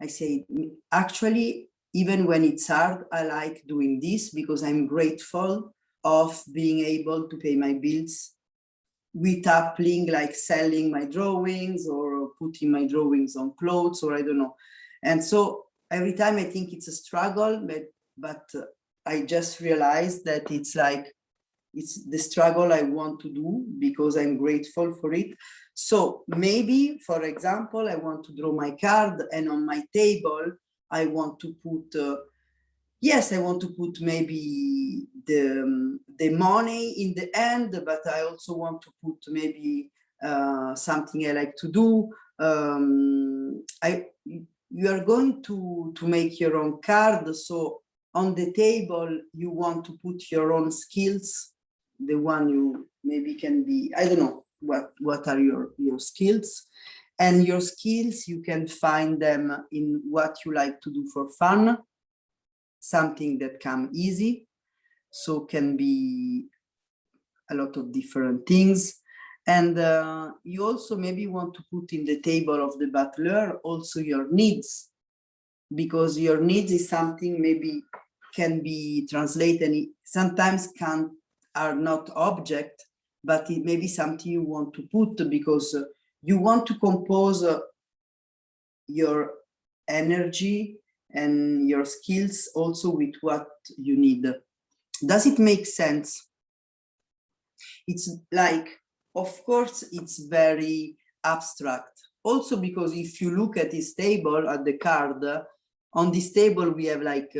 I say, actually, even when it's hard, I like doing this because I'm grateful of being able to pay my bills with applying, like selling my drawings or putting my drawings on clothes, or I don't know. And so every time I think it's a struggle, but I just realized that it's like, it's the struggle I want to do because I'm grateful for it. So maybe, for example, I want to draw my card, and on my table, I want to put, yes, I want to put maybe the money in the end, but I also want to put maybe something I like to do. You are going to make your own card. So on the table, you want to put your own skills, the one you maybe can be, I don't know, what are your skills. And your skills, you can find them in what you like to do for fun, something that come easy. So can be a lot of different things. And you also maybe want to put in the table of the butler also your needs, because your needs is something maybe can be translated, sometimes are not object, but it may be something you want to put because you want to compose your energy and your skills also with what you need. Does it make sense? It's like, of course, it's very abstract. Also because if you look at this table, at the card, on this table we have like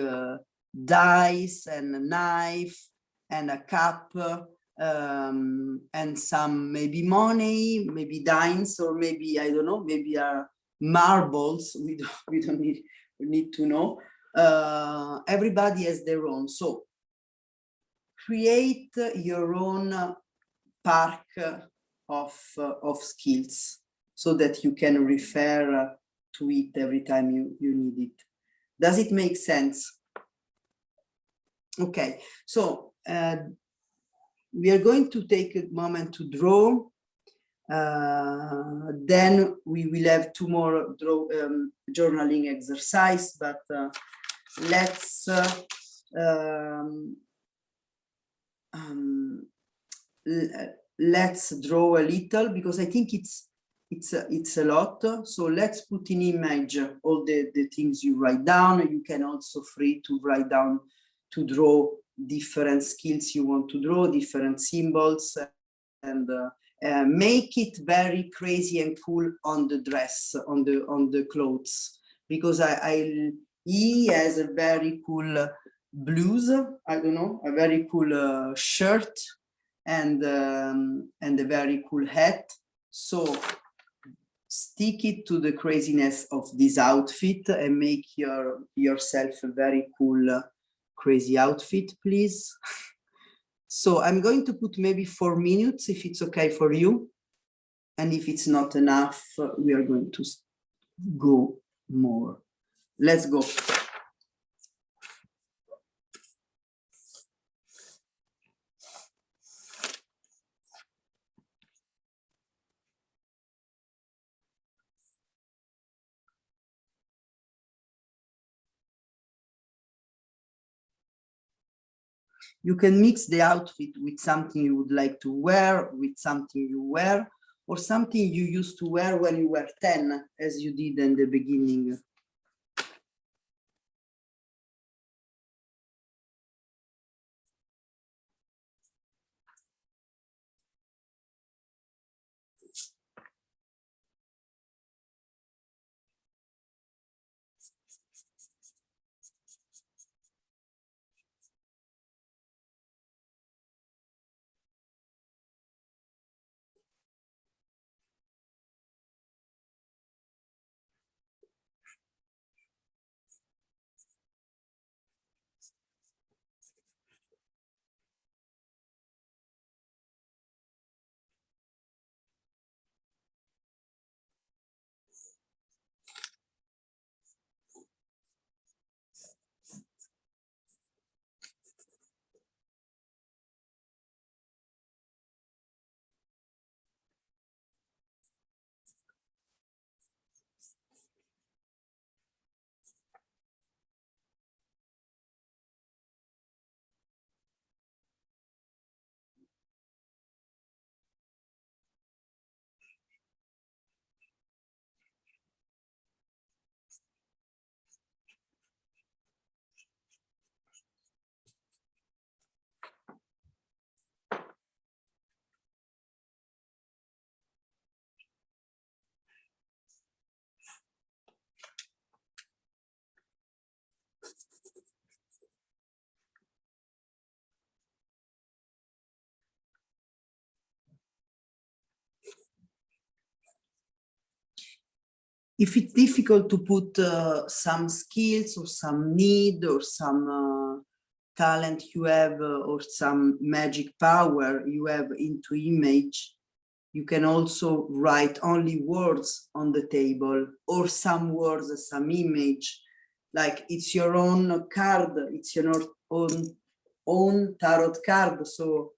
dice and a knife and a cup, and some maybe money, maybe dimes, or maybe, I don't know, maybe marbles. We don't need to know. Everybody has their own. So create your own park of skills so that you can refer to it every time you need it. Does it make sense? Okay, so we are going to take a moment to draw. Then we will have 2 more journaling exercise, but let's let's draw a little, because I think it's a lot. So let's put in image all the things you write down. You can also free to write down, to draw different skills you want to draw, different symbols, and make it very crazy and cool on the dress, on the clothes, because he has a very cool blouse, I don't know, a very cool shirt, and a very cool hat. So stick it to the craziness of this outfit and make yourself a very cool crazy outfit, please. So I'm going to put maybe 4 minutes, if it's okay for you. And if it's not enough, we are going to go more. Let's go. You can mix the outfit with something you would like to wear, with something you wear, or something you used to wear when you were 10, as you did in the beginning. if it's difficult to put some skills or some need or some talent you have or some magic power you have into image, you can also write only words on the table or some words, some image, like it's your own card, it's your own tarot card. So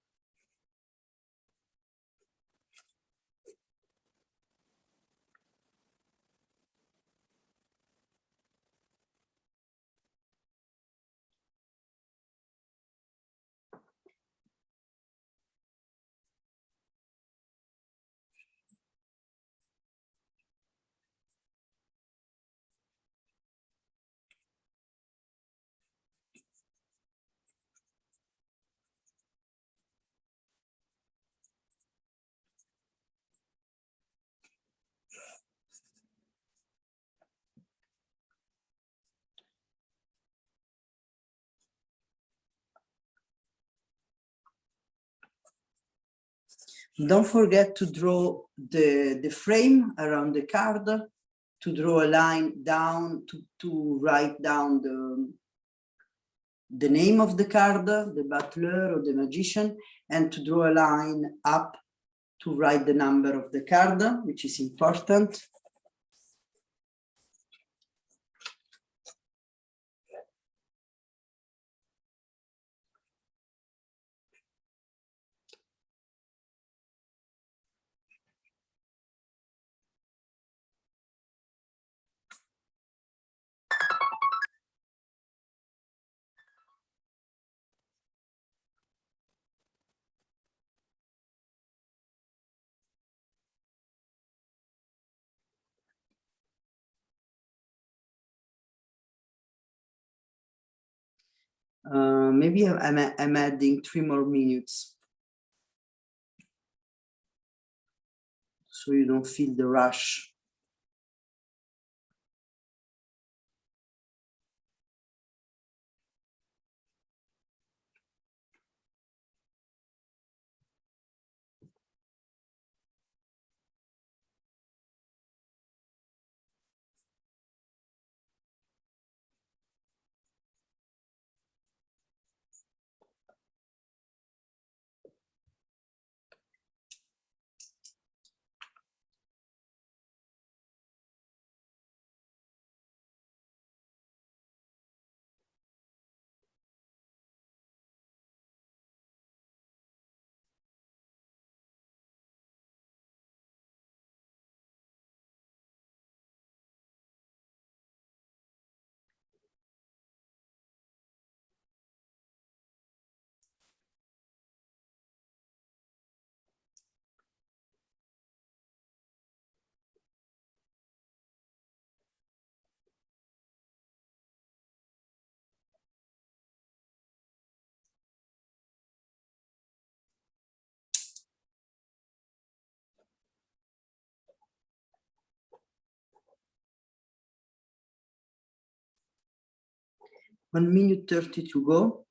don't forget to draw the frame around the card, to draw a line down, to write down the name of the card, the butler or the magician, and to draw a line up to write the number of the card, which is important. Maybe I'm adding 3 more minutes so you don't feel the rush. One minute 30 to go.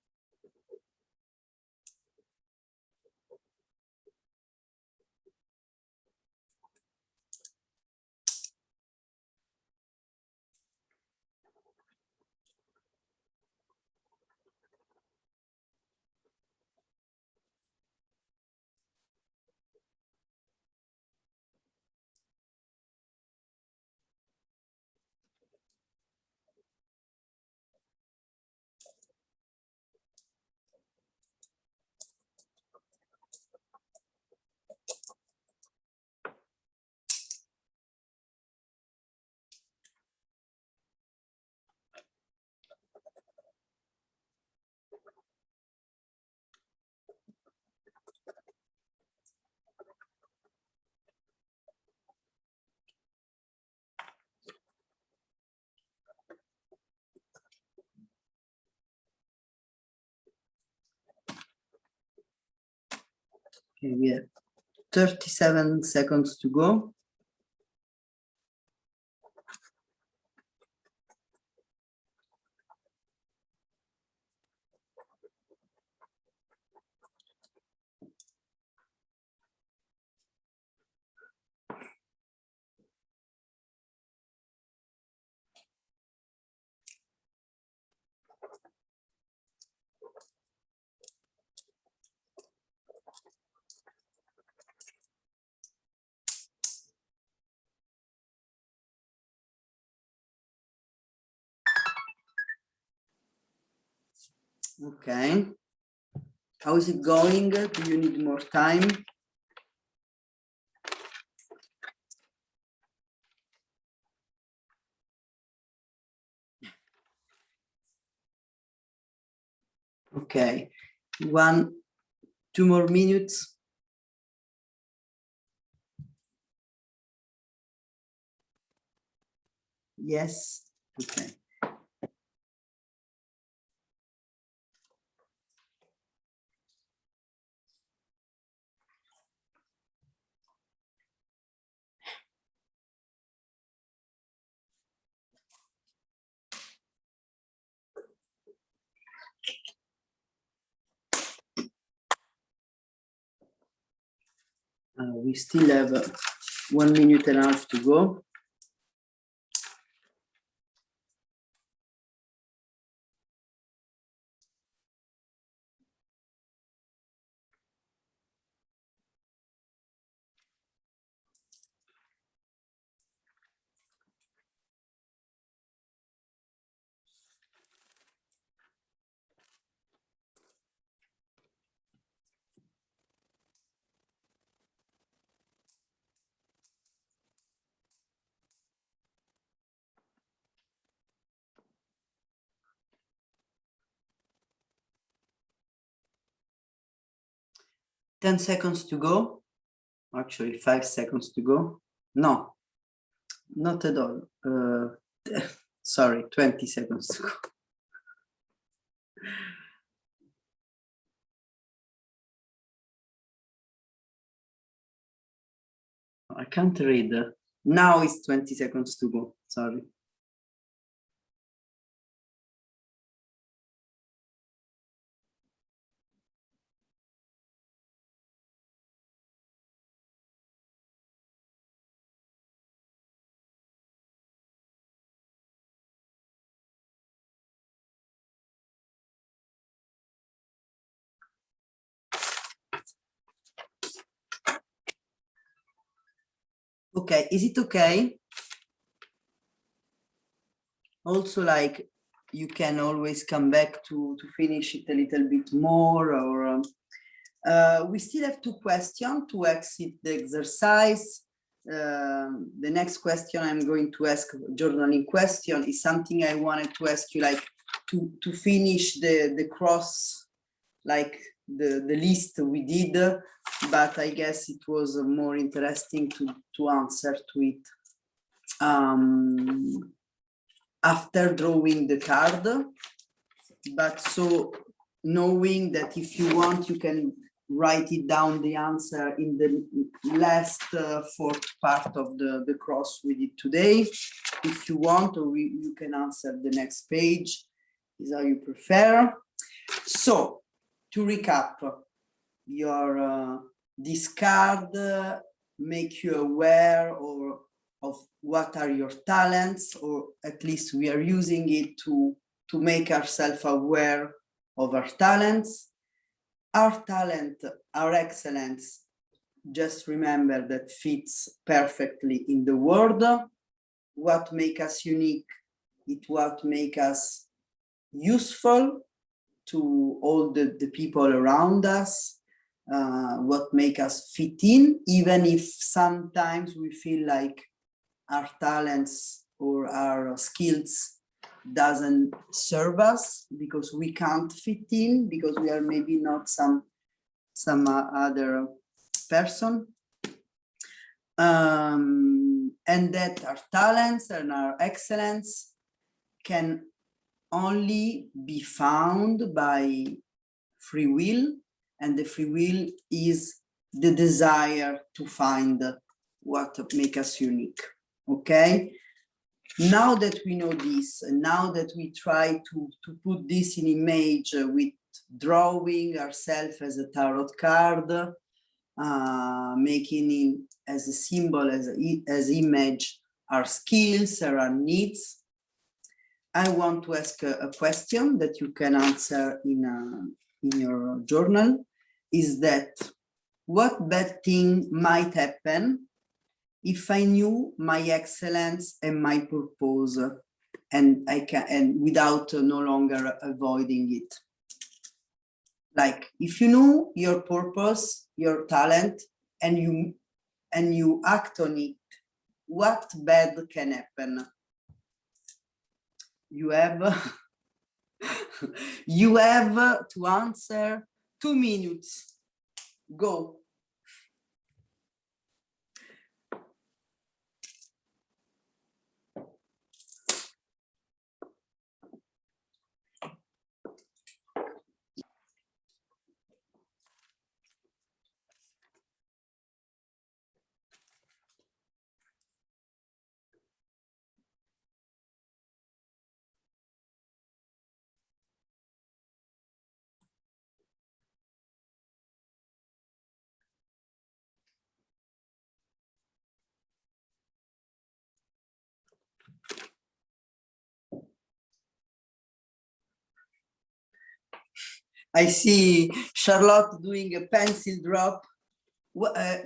Okay, we have 37 seconds to go. Okay. How is it going? Do you need more time? Okay, 2 more minutes. Yes, okay. We still have 1 minute and a half to go. Ten seconds to go. Actually, 5 seconds to go. No, not at all. Sorry, 20 seconds to go. I can't read. Now it's 20 seconds to go. Sorry. Okay, is it okay? Also, like, you can always come back to finish it a little bit more, or we still have 2 questions to exit the exercise. The next question I'm going to ask, journaling question, is something I wanted to ask you, like, to finish the cross, like the list we did, but I guess it was more interesting to answer to it after drawing the card. But so knowing that if you want, you can write it down, the answer, in the last 4th part of the cross we did today, if you want, or you can answer the next page, is how you prefer. So to recap, your discard make you aware of what are your talents, or at least we are using it to make ourselves aware of our talents. Our talent, our excellence, just remember that fits perfectly in the word. What makes us unique, it what makes us useful to all the people around us, what make us fit in, even if sometimes we feel like our talents or our skills doesn't serve us because we can't fit in, because we are maybe not some other person, and that our talents and our excellence can only be found by free will, and the free will is the desire to find what makes us unique. Okay, now that we know this, and now that we try to put this in image with drawing ourselves as a tarot card, making it as a symbol, as image, our skills or our needs, I want to ask a question that you can answer in your journal. Is that, what bad thing might happen if I knew my excellence and my purpose, and I can, and without no longer avoiding it? Like if you know your purpose, your talent, and you act on it, what bad can happen? You have you have to answer 2 minutes. Go. I see Charlotte doing a pencil drop.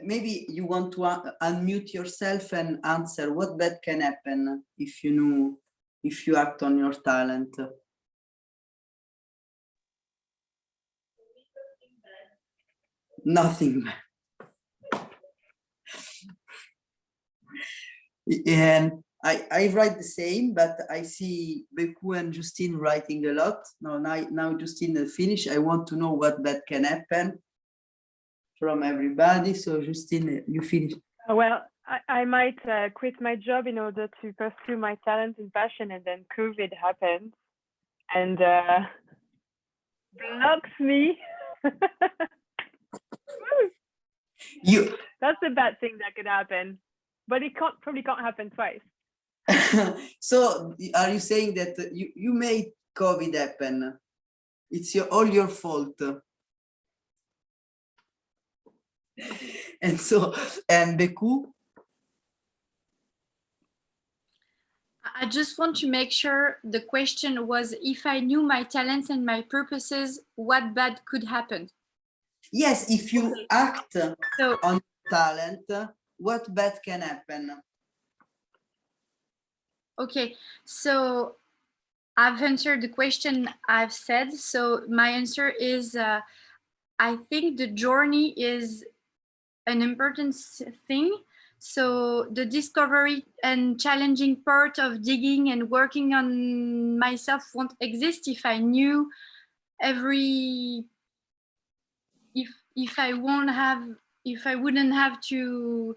Maybe you want to unmute yourself and answer what bad can happen if you know, if you act on your talent. Nothing bad. And I write the same, but I see Beku and Justine writing a lot. Now Justine finished. I want to know what bad can happen from everybody. So Justine, you finish. Well, I might quit my job in order to pursue my talent and passion, and then COVID happened and blocks me. That's a bad thing that could happen, but it probably can't happen twice. So are you saying that you made COVID happen? It's all your fault. And so, and Beku? I just want to make sure the question was, if I knew my talents and my purposes, what bad could happen? Yes, if you act So, on talent, what bad can happen? okay, so I've answered the question I've said. So my answer is, I think the journey is an important thing. So the discovery and challenging part of digging and working on myself won't exist if I knew if I wouldn't have to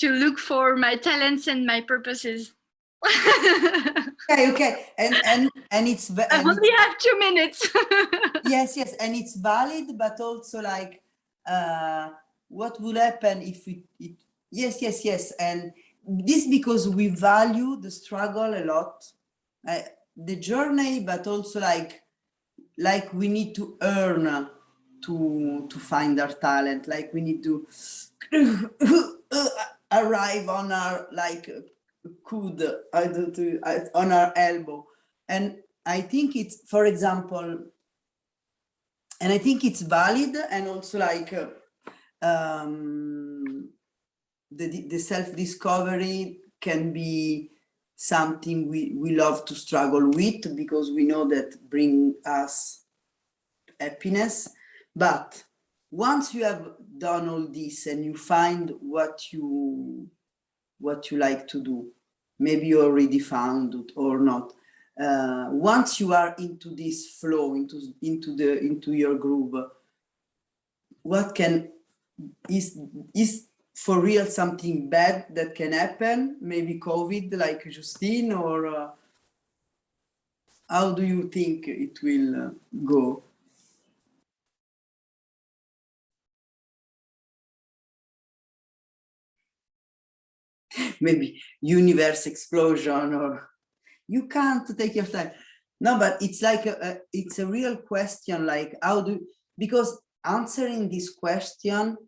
look for my talents and my purposes. Okay, and it's I only have 2 minutes. yes, and it's valid, but also like what will happen if yes, and this because we value the struggle a lot, the journey, but also like we need to earn to find our talent, like we need to arrive on our like on our elbow. And I think it's, for example, and I think it's valid, and also like the self-discovery can be something we love to struggle with, because we know that bring us happiness. But once you have done all this and you find what you like to do, maybe you already found it or not, once you are into this flow, into your groove, what can is for real something bad that can happen? Maybe COVID, like Justine, or how do you think it will go? Maybe universe explosion, or you can't take your time. No, but it's like it's a real question, like because answering this question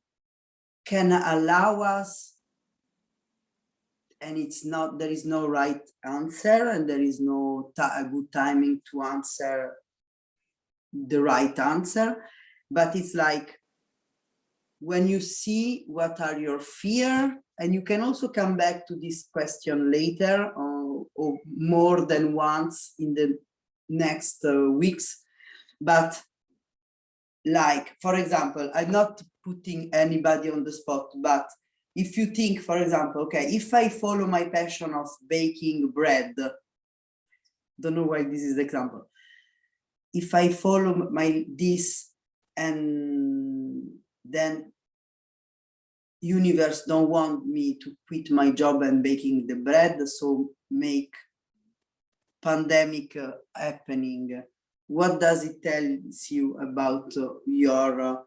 can allow us, and there is no right answer, and there is no good timing to answer the right answer, but it's like when you see what are your fear, and you can also come back to this question later, or more than once in the next weeks, But like, for example, I'm not putting anybody on the spot, but if you think, for example, okay, if I follow my passion of baking bread, don't know why this is the example. If I follow this and then universe don't want me to quit my job and baking the bread, so make pandemic happening, what does it tell you about your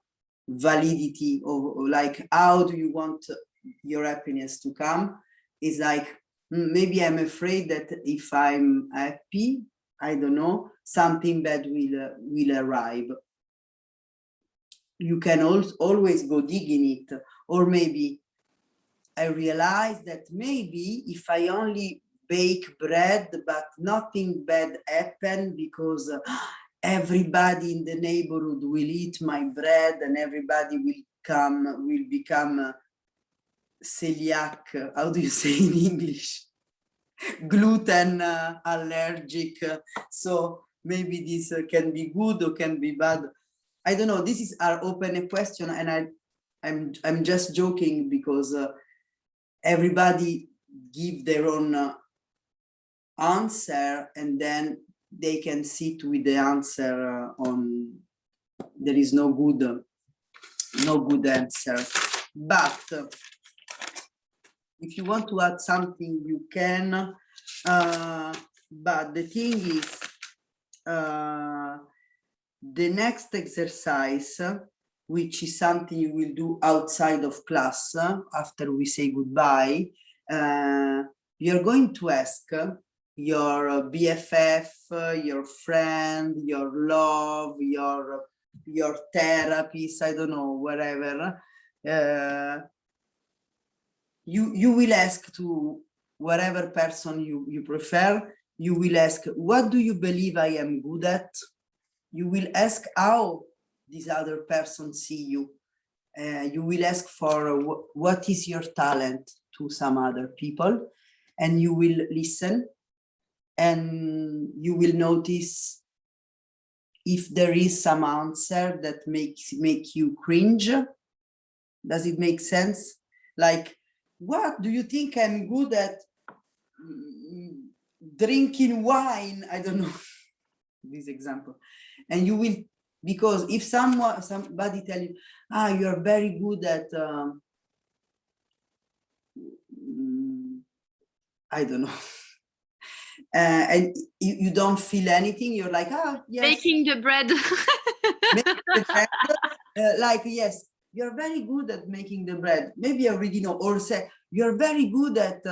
validity, or like how do you want your happiness to come? Is like, maybe I'm afraid that if I'm happy, I don't know, something bad will arrive. You can always go dig in it. Or maybe I realize that maybe if I only bake bread, but nothing bad happen, because everybody in the neighborhood will eat my bread and everybody will become celiac. How do you say in English? Gluten allergic. So maybe this can be good or can be bad. I don't know. This is our open question, and I'm just joking, because everybody give their own answer, and then they can sit with the answer on. There is no good answer. But if you want to add something, you can. But the thing is, the next exercise, which is something you will do outside of class after we say goodbye, you're going to ask your BFF, your friend, your love, your therapist, I don't know, whatever. You will ask to whatever person you prefer. You will ask, what do you believe I am good at? You will ask how this other person see you. You will ask for what is your talent to some other people, and you will listen, and you will notice if there is some answer that make you cringe. Does it make sense? Like, what do you think I'm good at? Drinking wine, I don't know. This example. And you will, because if somebody tell you, you're very good at I don't know, and you don't feel anything, you're like, yes, Baking the bread. Like, yes, you're very good at making the bread, maybe I already know. Or say, you're very good at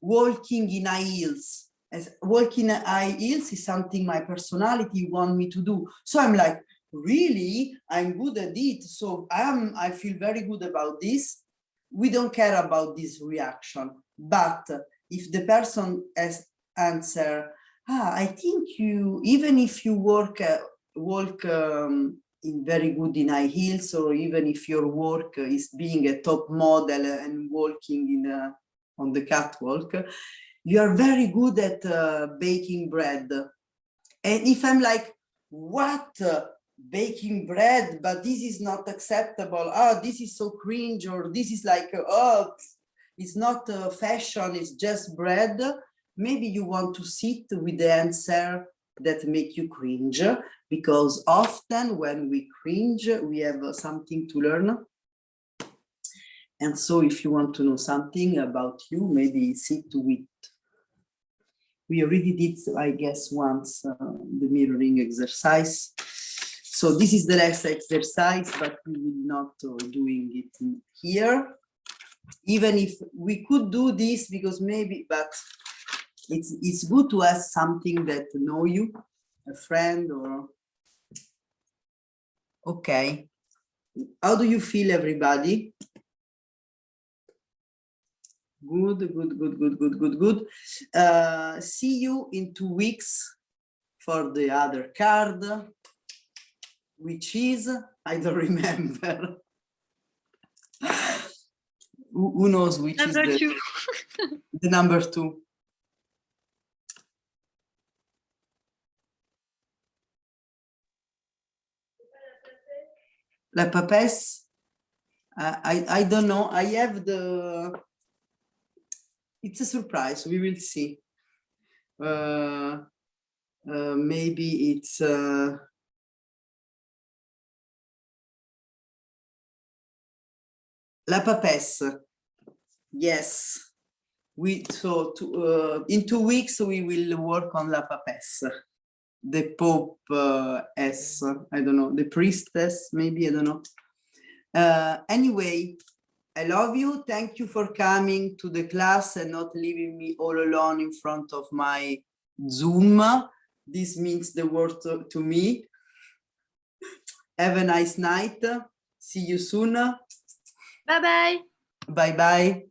walking in high heels. As walking in high heels is something my personality want me to do. So I'm like, really, I'm good at it. So I feel very good about this. We don't care about this reaction. But if the person has answer, I think you, even if you walk in very good in high heels, or even if your work is being a top model and walking on the catwalk, you are very good at baking bread. And if I'm like, what, baking bread, but this is not acceptable, this is so cringe, or this is like, it's not fashion, it's just bread, maybe you want to sit with the answer that make you cringe, because often when we cringe, we have something to learn. And so if you want to know something about you, maybe sit with, we already did, I guess, once the mirroring exercise. So this is the last exercise, but we will not doing it here. Even if we could do this, because maybe, but it's good to ask something that know you, a friend, or, okay. How do you feel, everybody? Good, good, good, good, good, good, good. See you in 2 weeks for the other card, which is, I don't remember. Who knows which Number is two. the number 2? La papesse. I don't know. I have the. It's a surprise. We will see. Maybe it's. La papesse. Yes. In 2 weeks we will work on la papesse. The Pope S. I don't know. The priestess. Maybe I don't know. Anyway, I love you. Thank you for coming to the class and not leaving me all alone in front of my Zoom. This means the world to me. Have a nice night. See you soon. Bye-bye. Bye-bye.